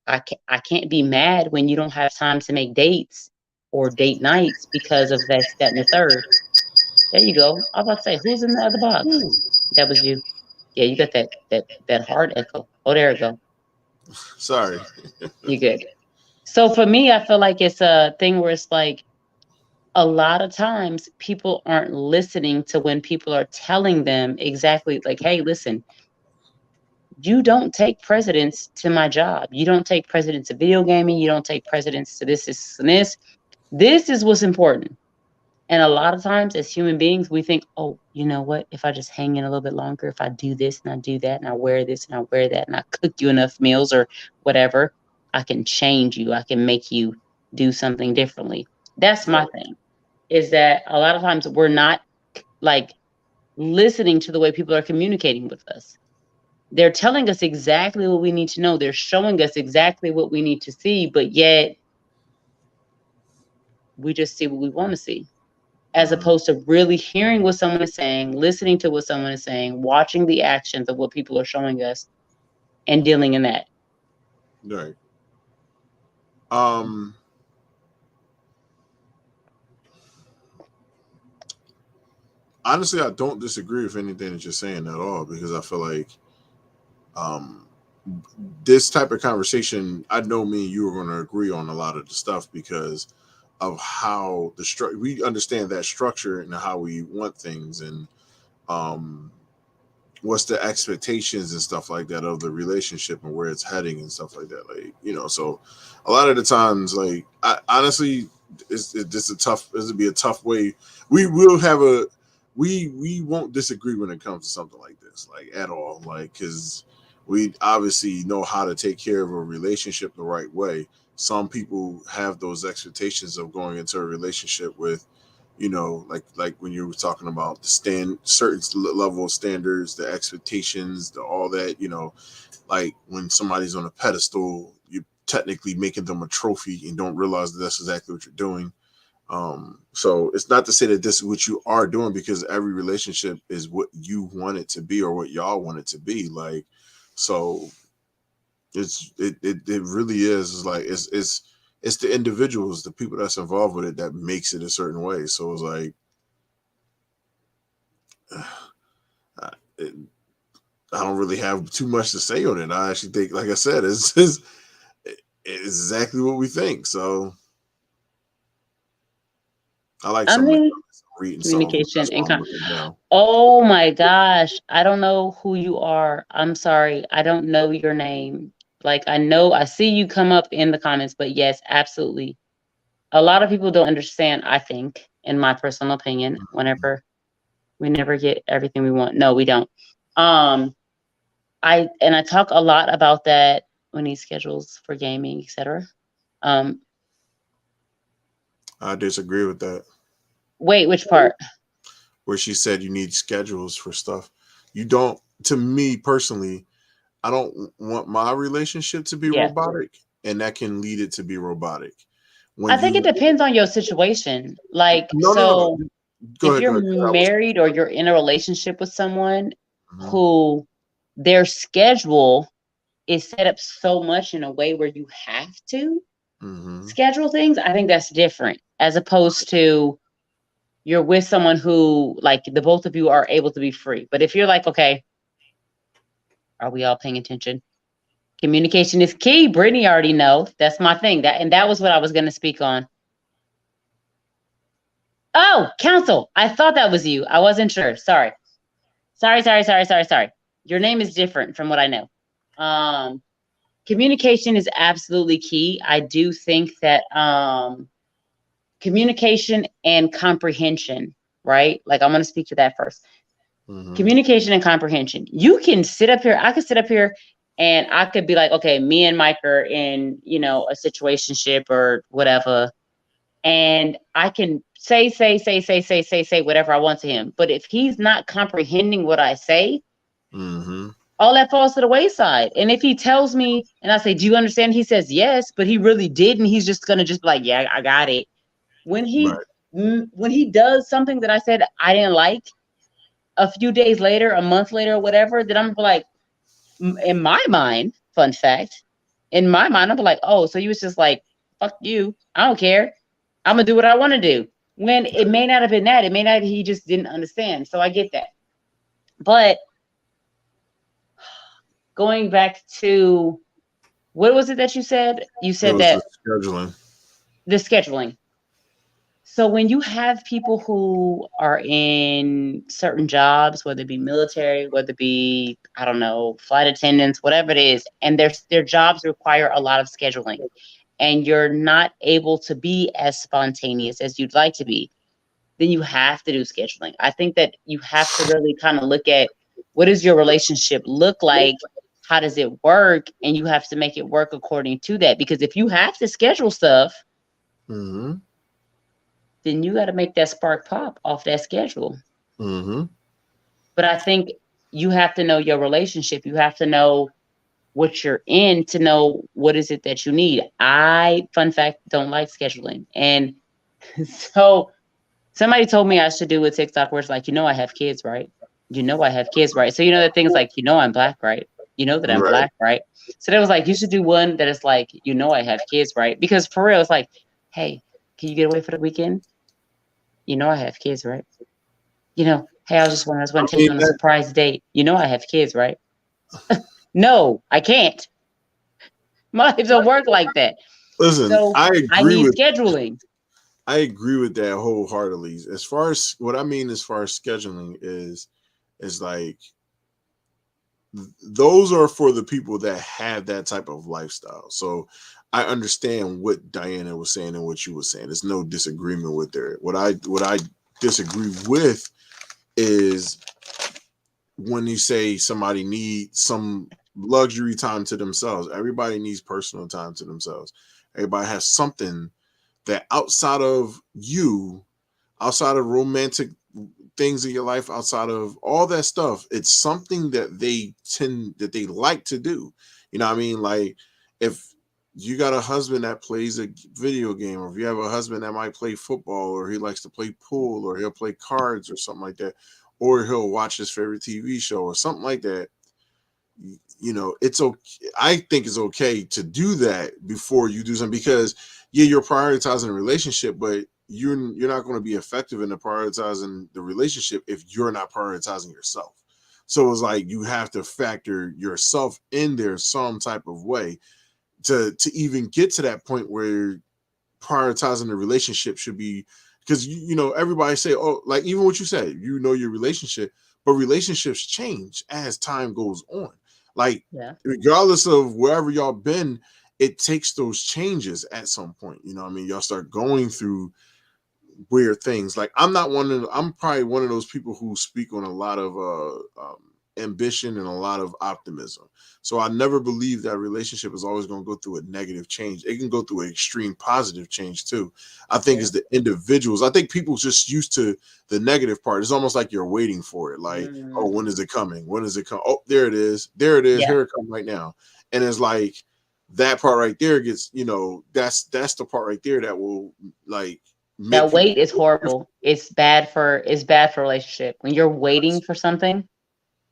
I can't be mad when you don't have time to make dates or date nights because of this, that, and the third. There you go. I was about to say, who's in the other box? That was you. Yeah, you got that hard echo. Oh, there it go. Sorry. You good. So for me, I feel like it's a thing where it's like a lot of times people aren't listening to when people are telling them exactly like, hey, listen, you don't take precedence to my job. You don't take precedence to video gaming. You don't take precedence to this, this, and this. This is what's important. And a lot of times as human beings, we think, oh, you know what? If I just hang in a little bit longer, if I do this and I do that and I wear this and I wear that and I cook you enough meals or whatever, I can change you. I can make you do something differently. That's my thing, is that a lot of times we're not like listening to the way people are communicating with us. They're telling us exactly what we need to know. They're showing us exactly what we need to see, but yet we just see what we want to see, as opposed to really hearing what someone is saying, listening to what someone is saying, watching the actions of what people are showing us, and dealing in that. Right. Honestly, I don't disagree with anything that you're saying at all, because I feel like this type of conversation, I know me and you are going to agree on a lot of the stuff because of how we understand that structure and how we want things, and um, what's the expectations and stuff like that of the relationship and where it's heading and stuff like that. Like, so a lot of the times, like, I honestly, it's just this would be a tough way. We will have we won't disagree when it comes to something like this, like, at all, like, because we obviously know how to take care of a relationship the right way. Some people have those expectations of going into a relationship with, like when you were talking about the certain level of standards, the expectations, all that, like when somebody's on a pedestal, you're technically making them a trophy and don't realize that that's exactly what you're doing. So it's not to say that this is what you are doing, because every relationship is what you want it to be or what y'all want it to be. Like, so it really is like, it's the individuals, the people that's involved with it, that makes it a certain way. So it's like, I don't really have too much to say on it. I actually think, like I said, it's exactly what we think. So I like some reading Communication something. and oh my gosh, I don't know who you are. I'm sorry, I don't know your name. Like, I see you come up in the comments, but yes, absolutely. A lot of people don't understand, I think, in my personal opinion, whenever we never get everything we want. No, we don't. I talk a lot about that when he schedules for gaming, etc. I disagree with that. Wait, which part? Where she said you need schedules for stuff. You don't. To me personally, I don't want my relationship to be robotic, and that can lead it to be robotic. I think it depends on your situation. Like, no. If you're married or you're in a relationship with someone who their schedule is set up so much in a way where you have to schedule things, I think that's different, as opposed to you're with someone who, like, the both of you are able to be free. But if you're like, okay, are we all paying attention? Communication is key. Brittany already know. That's my thing. That was what I was going to speak on. Oh, counsel. I thought that was you. I wasn't sure. Sorry. Your name is different from what I know. Communication is absolutely key. I do think that communication and comprehension, right? Like, I'm going to speak to that first. Communication and comprehension. You can sit up here. I could sit up here and I could be like, okay, me and Mike are in, a situationship or whatever. And I can say whatever I want to him. But if he's not comprehending what I say, all that falls to the wayside. And if he tells me and I say, do you understand? He says yes, but he really didn't. He's just going to just be like, yeah, I got it. When he does something that I said I didn't like, a few days later, a month later, or whatever, then I'm like, in my mind, fun fact, in my mind, I'm like, oh, so you was just like, fuck you. I don't care. I'm going to do what I want to do. When it may not have been that. It may not, he just didn't understand. So I get that. But going back to, what was it that you said? You said that the scheduling. So when you have people who are in certain jobs, whether it be military, whether it be, I don't know, flight attendants, whatever it is, and their jobs require a lot of scheduling, and you're not able to be as spontaneous as you'd like to be, then you have to do scheduling. I think that you have to really kind of look at what does your relationship look like? How does it work? And you have to make it work according to that. Because if you have to schedule stuff, Mm-hmm. then you got to make that spark pop off that schedule. Mm-hmm. But I think you have to know your relationship. You have to know what you're in to know what is it that you need. Fun fact, don't like scheduling. And so somebody told me I should do a TikTok where it's like, I have kids, right? I have kids, right? So that things like, I'm black, right? You know that I'm Right. black, right? So that was like, you should do one that is like, I have kids, right? Because for real, it's like, hey, can you get away for the weekend? I have kids, right? Hey, I was want to take you on a surprise date. I have kids, right? No, I can't. My life don't work like that. Listen, So I need scheduling. I agree with that wholeheartedly. As far as what I mean, as far as scheduling is like those are for the people that have that type of lifestyle. So I understand what Diana was saying and what you were saying. There's no disagreement with there. What I disagree with is when you say somebody needs some luxury time to themselves. Everybody needs personal time to themselves. Everybody has something that outside of you, outside of romantic things in your life, outside of all that stuff, it's something that they like to do. You know what I mean? Like if you got a husband that plays a video game, or if you have a husband that might play football, or he likes to play pool, or he'll play cards or something like that, or he'll watch his favorite TV show or something like that, it's okay. I think it's okay to do that before you do something, because you're prioritizing a relationship, but you're not going to be effective in the prioritizing the relationship if you're not prioritizing yourself. So it's like you have to factor yourself in there some type of way to even get to that point where prioritizing the relationship should be, because everybody say, oh, like even what you said, your relationship, but relationships change as time goes on. Like regardless of wherever y'all been, it takes those changes at some point. Y'all start going through weird things. Like I'm probably one of those people who speak on a lot of ambition and a lot of optimism. So I never believe that relationship is always going to go through a negative change. It can go through an extreme positive change too. I think it's the individuals. I think people just used to the negative part. It's almost like you're waiting for it. Like, oh, when is it coming? When is it come? Oh, there it is. There it is. Here it comes right now. And it's like that part right there gets, that's the part right there that will like that wait is horrible. It's bad for relationship. When you're waiting for something,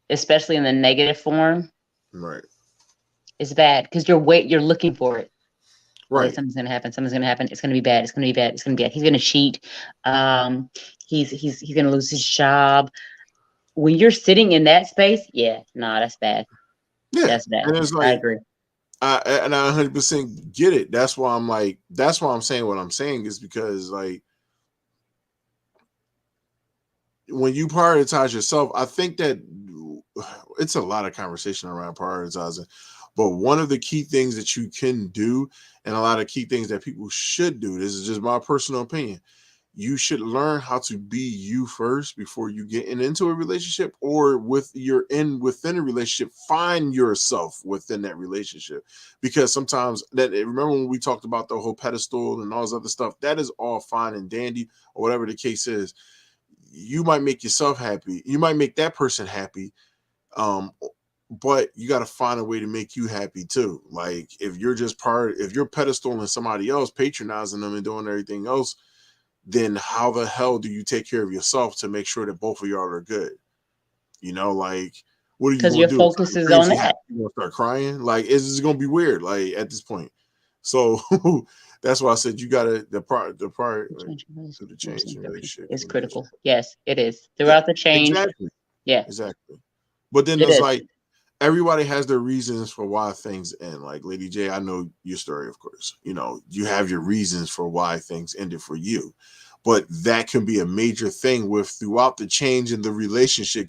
especially in the negative form, right, it's bad because you're looking for it. Right. Okay, something's gonna happen. Something's gonna happen. It's gonna be bad. It's gonna be bad. It's gonna be bad. He's gonna cheat. He's gonna lose his job. When you're sitting in that space, that's bad. Yeah, that's bad. And it's like, I agree. I 100% get it. That's why I'm saying what I'm saying is because like when you prioritize yourself, I think that it's a lot of conversation around prioritizing, but one of the key things that you can do and a lot of key things that people should do, this is just my personal opinion, you should learn how to be you first before you get into a relationship, or within a relationship, find yourself within that relationship. Because sometimes remember when we talked about the whole pedestal and all this other stuff, that is all fine and dandy, or whatever the case is. You might make yourself happy. You might make that person happy. But you got to find a way to make you happy too. Like if you're pedestaling somebody else, patronizing them and doing everything else, then how the hell do you take care of yourself to make sure that both of y'all are good? Like what are you going to do? Because your focus is on that. You going to start crying? Like it's going to be weird. Like at this point, so that's why I said you got to the part to the change in relationship is critical. Yes, it is throughout the change. Exactly. Yeah, exactly. But then there's like everybody has their reasons for why things end. Like Lady J, I know your story, of course. You have your reasons for why things ended for you. But that can be a major thing throughout the change in the relationship,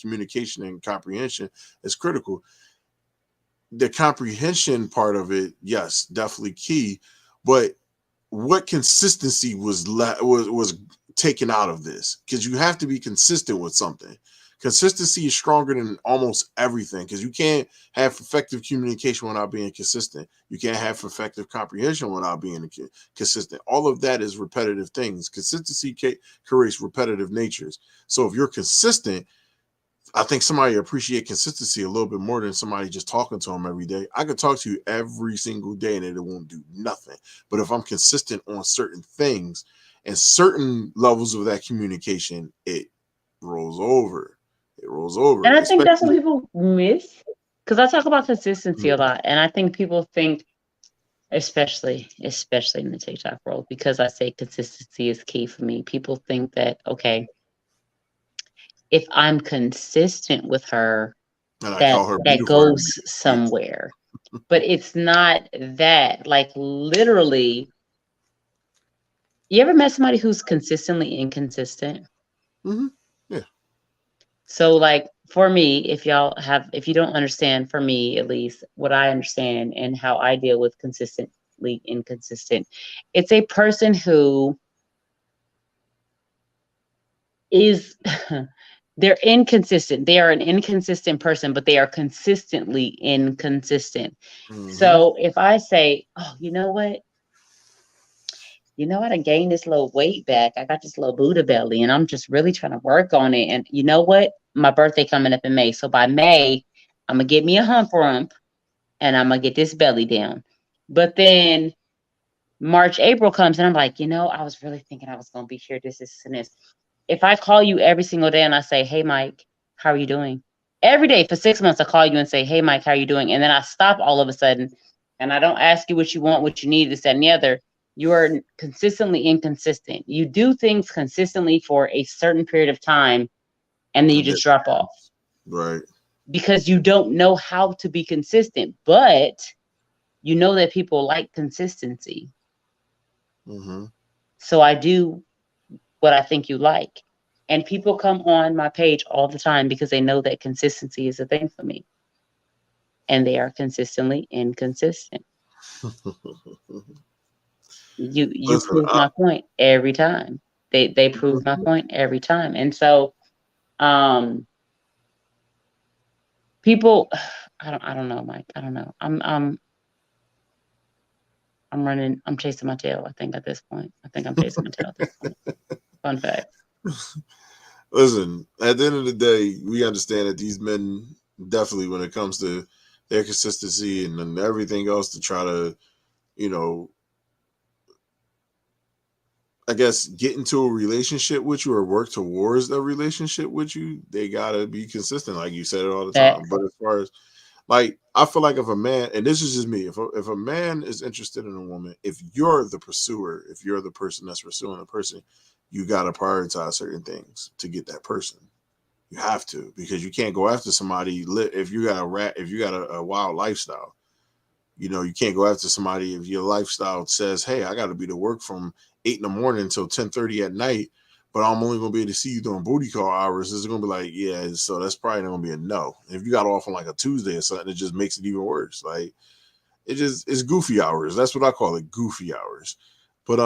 communication and comprehension is critical. The comprehension part of it, yes, definitely key. But what consistency was taken out of this, because you have to be consistent with something. Consistency is stronger than almost everything, because you can't have effective communication without being consistent. You can't have effective comprehension without being consistent. All of that is repetitive things. Consistency creates repetitive natures. So if you're consistent, I think somebody appreciate consistency a little bit more than somebody just talking to them every day. I could talk to you every single day and it won't do nothing. But if I'm consistent on certain things and certain levels of that communication, it rolls over. It rolls over. And I think that's what people miss, because I talk about consistency a Yeah. lot, and I think people think, especially in the TikTok world, because I say consistency is key for me. People think that, okay, if I'm consistent with her, And I call her that beautiful. goes somewhere. But it's not that. Like, literally, you ever met somebody who's consistently inconsistent? Mm-hmm. Yeah. So, like, for me, if you don't understand, for me at least, what I understand and how I deal with consistently inconsistent, it's a person who is they're inconsistent. They are an inconsistent person, but they are consistently inconsistent. Mm-hmm. So if I say, oh, you know what? I done gained this little weight back. I got this little Buddha belly, and I'm just really trying to work on it. And you know what? My birthday coming up in May. So by May, I'm going to get me a hump, and I'm going to get this belly down. But then March, April comes, and I'm like, I was really thinking I was going to be here, this, and this. If I call you every single day and I say, hey, Mike, how are you doing? Every day for 6 months, I call you and say, hey, Mike, how are you doing? And then I stop all of a sudden, and I don't ask you what you want, what you need, this, that, and the other. You are consistently inconsistent. You do things consistently for a certain period of time, and then you just drop off. Right. Because you don't know how to be consistent, but you know that people like consistency. Mm-hmm. So I do what I think you like. And people come on my page all the time because they know that consistency is a thing for me. And they are consistently inconsistent. You prove my point every time. They prove my point every time. And so people, I don't know, Mike. I don't know. I'm chasing my tail, I think, at this point. I think I'm chasing my tail at this point. Fun fact. Listen, at the end of the day, we understand that these men definitely, when it comes to their consistency and everything else, to try to, I guess, get into a relationship with you or work towards a relationship with you, they gotta be consistent, like you said it all the time. But as far as, like, I feel like if a man, and this is just me, if a man is interested in a woman, if you're the pursuer, if you're the person that's pursuing a person, you gotta prioritize certain things to get that person. You have to, because you can't go after somebody if you got a wild lifestyle. You can't go after somebody if your lifestyle says, hey, I got to be to work from 8 in the morning until 10:30 at night, but I'm only going to be able to see you during booty call hours. It's going to be like, yeah, so that's probably not going to be a no. And if you got off on like a Tuesday or something, it just makes it even worse. Like, it's goofy hours. That's what I call it, goofy hours. But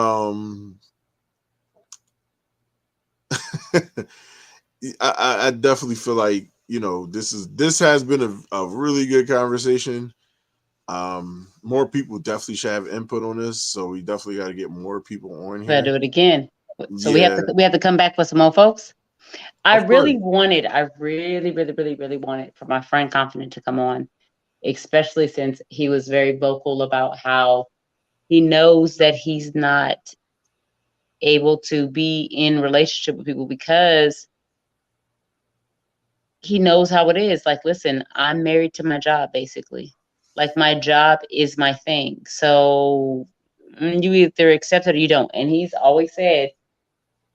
I definitely feel like, this has been a really good conversation. More people definitely should have input on this, so we definitely got to get more people on here. Gotta do it again. So we have to come back with some more folks. I really, really, really, really wanted for my friend Confident to come on, especially since he was very vocal about how he knows that he's not able to be in relationship with people because he knows how it is. Like, listen, I'm married to my job, basically. Like, my job is my thing. So you either accept it or you don't. And he's always said,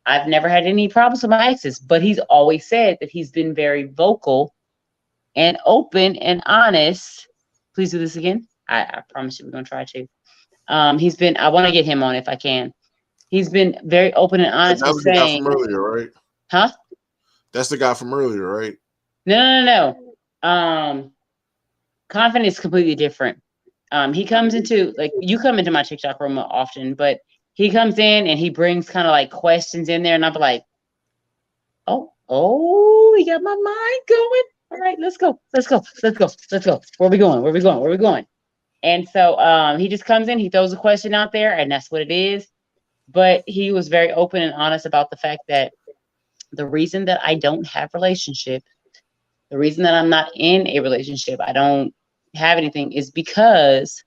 I've never had any problems with my exes, but he's always said that he's been very vocal and open and honest. Please do this again. I promise you we're going to try to. I want to get him on if I can. He's been very open and honest with saying. That's the guy from earlier, right? Huh? That's the guy from earlier, right? No. Confident is completely different. He comes into, like, you come into my TikTok room often, but he comes in and he brings kind of like questions in there, and I'm like, oh, he got my mind going. All right, let's go. Where we going? And so he just comes in, he throws a question out there, and that's what it is. But he was very open and honest about the fact that the reason that I don't have relationship, the reason that I'm not in a relationship, I don't have anything, is because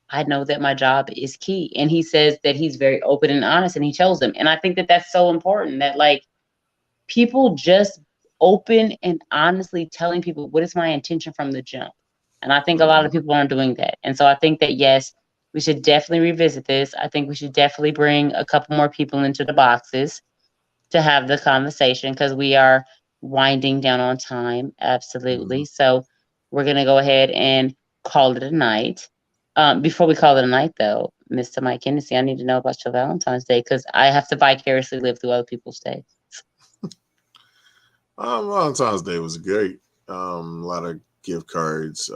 I know that my job is key. And he says that he's very open and honest, and he tells them. And I think that that's so important, that like people just open and honestly telling people what is my intention from the jump. And I think a lot of people aren't doing that. And so I think that, yes, we should definitely revisit this. I think we should definitely bring a couple more people into the boxes to have the conversation, because we are winding down on time. Absolutely. So we're going to go ahead and call it a night. Before we call it a night, though, Mr. Mike Hennessy, I need to know about your Valentine's Day, because I have to vicariously live through other people's days. Valentine's Day was great. A lot of gift cards.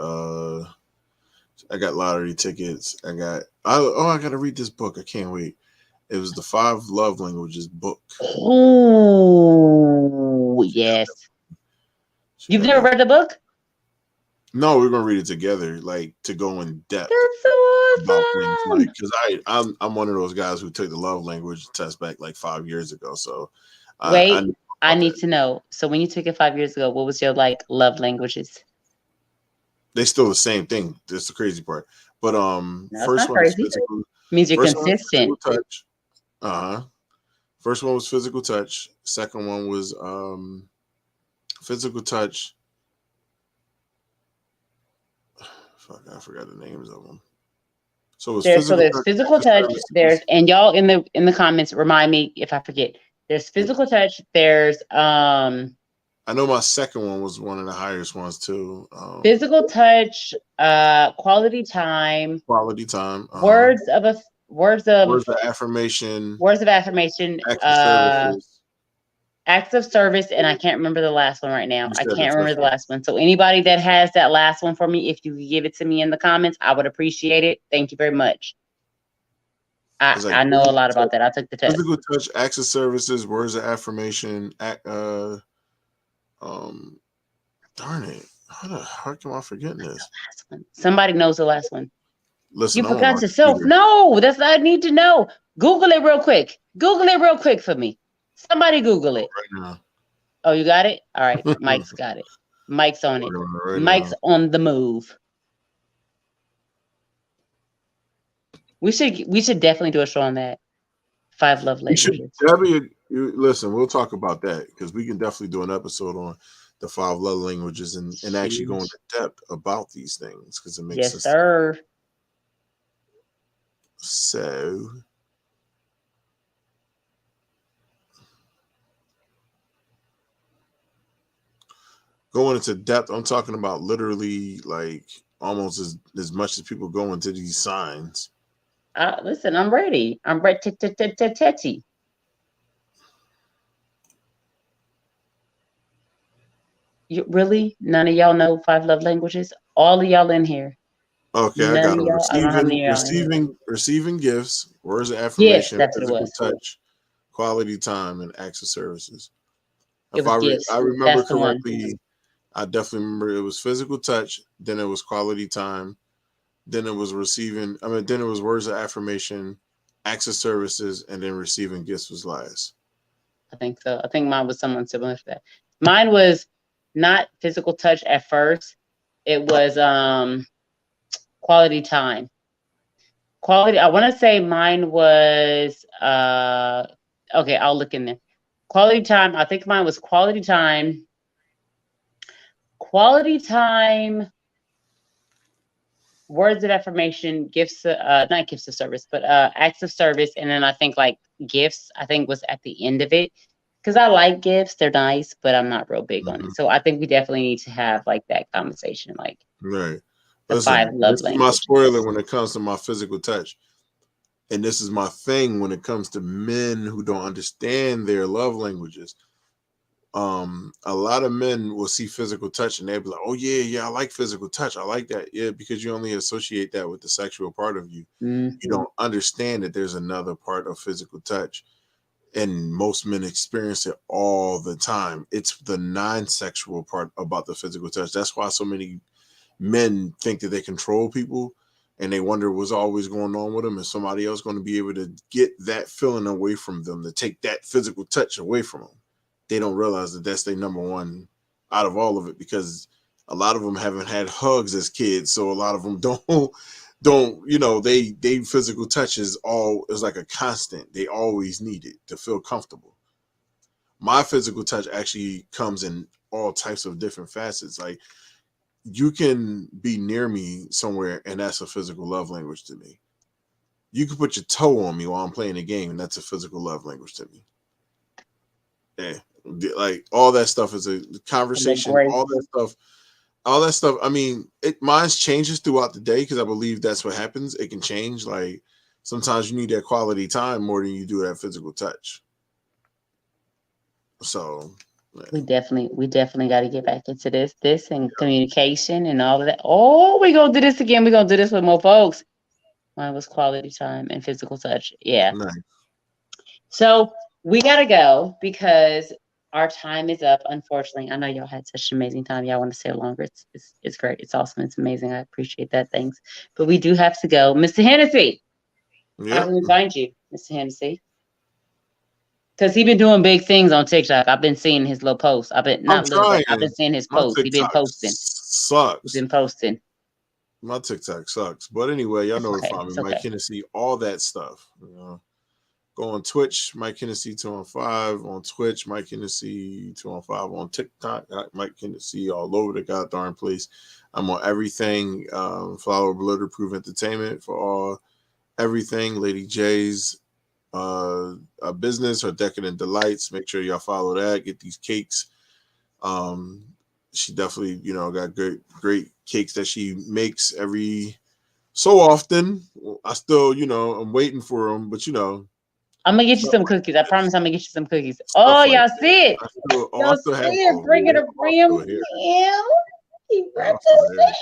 I got lottery tickets. I got to read this book. I can't wait. It was the 5 Love Languages book. Oh, yes. You've never read the book? No, we're gonna read it together, like to go in depth. That's so awesome. Because I'm one of those guys who took the love language test back like 5 years ago. So wait, I need to know. So when you took it 5 years ago, what was your like love languages? They still the same thing. That's the crazy part. But first one was physical. Means you're consistent. Touch. First one was physical touch. Second one was physical touch. Fuck, I forgot the names of them. So there's physical touch. There's, and y'all in the comments remind me if I forget. There's physical touch. There's I know my second one was one of the highest ones too. Physical touch, quality time. Words of affirmation. Acts of service, and I can't remember the last one right now. I can't remember the last one. So anybody that has that last one for me, if you could give it to me in the comments, I would appreciate it. Thank you very much. I know a lot about that. I took the test. Physical touch, acts of services, words of affirmation. Darn it! How the heck am I forgetting this? Somebody knows the last one. Listen, you forgot yourself. No, that's I need to know. Google it real quick. Google it real quick for me. Somebody Google it. Right now. Oh, you got it? All right. Mike's got it. Mike's on it. Mike's on the move. We should definitely do a show on that. 5 love languages. Listen, we'll talk about that, because we can definitely do an episode on the 5 love languages and actually go into depth about these things, because it makes sense. Yes, sir. So going into depth, I'm talking about literally like almost as much as people go into these signs. Listen, I'm ready. I'm ready. Tetty. You really? None of y'all know 5 love languages? All of y'all in here. Okay, I got them. Receiving gifts, words of affirmation, physical touch, quality time, and acts of services. If I remember correctly, I definitely remember it was physical touch, then it was quality time, then it was then it was words of affirmation, acts of services, and then receiving gifts was last. I think so. I think mine was someone similar to that. Mine was not physical touch at first. It was quality time. I want to say mine was okay, I'll look in there. Quality time. I think mine was quality time. Words of affirmation, gifts, not gifts of service, but acts of service. And then I think like gifts, I think was at the end of it. Because I like gifts, they're nice, but I'm not real big on it. So I think we definitely need to have like that conversation, like right. The 5 love languages. My spoiler when it comes to my physical touch, and this is my thing when it comes to men who don't understand their love languages. a lot of men will see physical touch and they'll be like, oh yeah, I like physical touch. I like that. Yeah, because you only associate that with the sexual part of you. Mhm. You don't understand that there's another part of physical touch. And most men experience it all the time. It's the non-sexual part about the physical touch. That's why so many men think that they control people and they wonder what's always going on with them, and somebody else going to be able to get that feeling away from them, to take that physical touch away from them. They don't realize that that's their number one out of all of it, because a lot of them haven't had hugs as kids, so a lot of them don't they physical touch is like a constant. They always need it to feel comfortable. My physical touch actually comes in all types of different facets. Like, you can be near me somewhere and that's a physical love language to me. You can put your toe on me while I'm playing a game and that's a physical love language to me. Yeah. Like, all that stuff is a conversation, all that stuff. I mean, mine changes throughout the day because I believe that's what happens. It can change. Like, sometimes you need that quality time more than you do that physical touch. So we definitely got to get back into this and communication and all of that. Oh, we gonna do this again. We gonna do this with more folks. Mine was quality time and physical touch. Yeah. nice. So we gotta go because our time is up. Unfortunately, I know y'all had such an amazing time. Y'all want to stay longer? It's great. It's awesome. It's amazing. I appreciate that. Thanks. But we do have to go, Mr. Hennessy. How Yep. can we find you, Mr. Hennessy? Because he been doing big things on TikTok. I've been seeing his little posts. I've been I'm not little, but trying. I've been seeing his My posts. He been TikTok posting. He sucks. been posting. My TikTok sucks. But anyway, y'all It's know where to okay. find me. It's Mike okay. Hennessy, all that stuff. Go on Twitch, Mike Hennessy 215. On Twitch, Mike Hennessy 215. On TikTok, Mike Hennessy, all over the goddamn place. I'm on everything. Follow Blurterproof Entertainment for all everything. LadyJ's a business, her Decadent Delights. Make sure y'all follow that. Get these cakes. She definitely, got great cakes that she makes every so often. I still, I'm waiting for them, but I'm gonna get you stuff some like cookies. I promise I'm gonna get you some cookies. Oh, stuff like y'all that. see it? I Y'all still have see it? those. Bring it Yeah, a I'm brim. still here. He Yeah, I'm still here.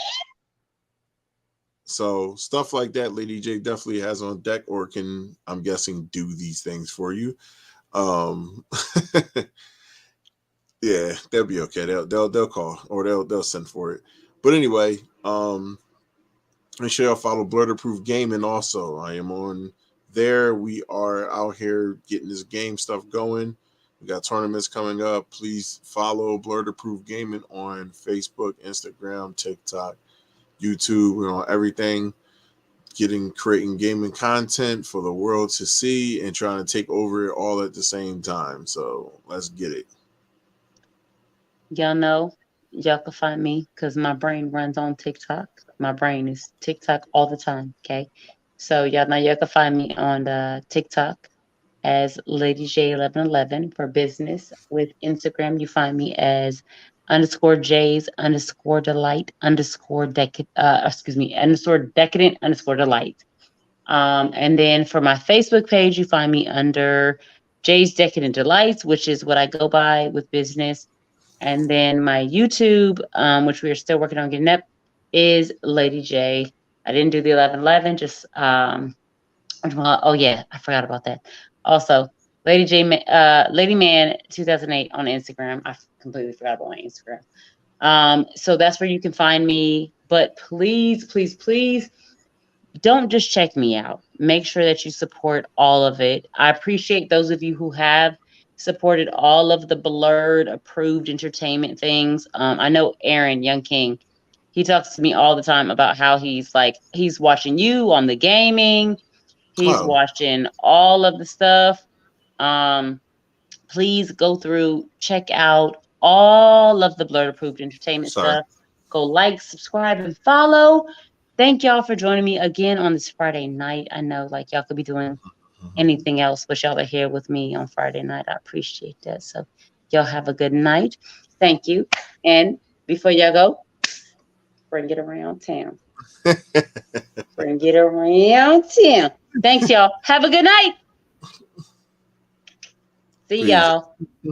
So stuff like that, LadyJ definitely has on deck, or can, I'm guessing, do these things for you. Yeah, they'll be okay. They'll call, or they'll send for it. But anyway, make sure y'all follow Blurterproof Gaming. Also, I am on there. We are out here getting this game stuff going. We got tournaments coming up. Please follow Blurterproof Gaming on Facebook, Instagram, TikTok, YouTube. We're on everything. Creating gaming content for the world to see and trying to take over it all at the same time. So let's get it. Y'all know y'all can find me because my brain runs on TikTok. My brain is TikTok all the time. Okay. So y'all know y'all can find me on TikTok as LadyJ1111 for business. With Instagram, you find me as _J's_delight _decadent _delight. And then for my Facebook page, you find me under Jay's Decadent Delights, which is what I go by with business. And then my YouTube, which we are still working on getting up, is Lady J. I didn't do the 1111, just oh yeah, I forgot about that. Also, Lady Man 2008 on Instagram. I completely forgot about my Instagram. So that's where you can find me. But please, please, please don't just check me out. Make sure that you support all of it. I appreciate those of you who have supported all of the Blurred approved entertainment things. I know Aaron, Young King, he talks to me all the time about how he's watching you on the gaming. He's Oh, watching all of the stuff. Um, please go through, check out all of the Blurred approved entertainment sorry. stuff. Go like, subscribe, and follow. Thank y'all for joining me again on this Friday night. I know y'all could be doing anything else, but y'all are here with me on Friday night. I appreciate that. So y'all have a good night. Thank you. And before y'all go, bring it around town. Bring it around town. Thanks, y'all. Have a good night. See Peace. y'all.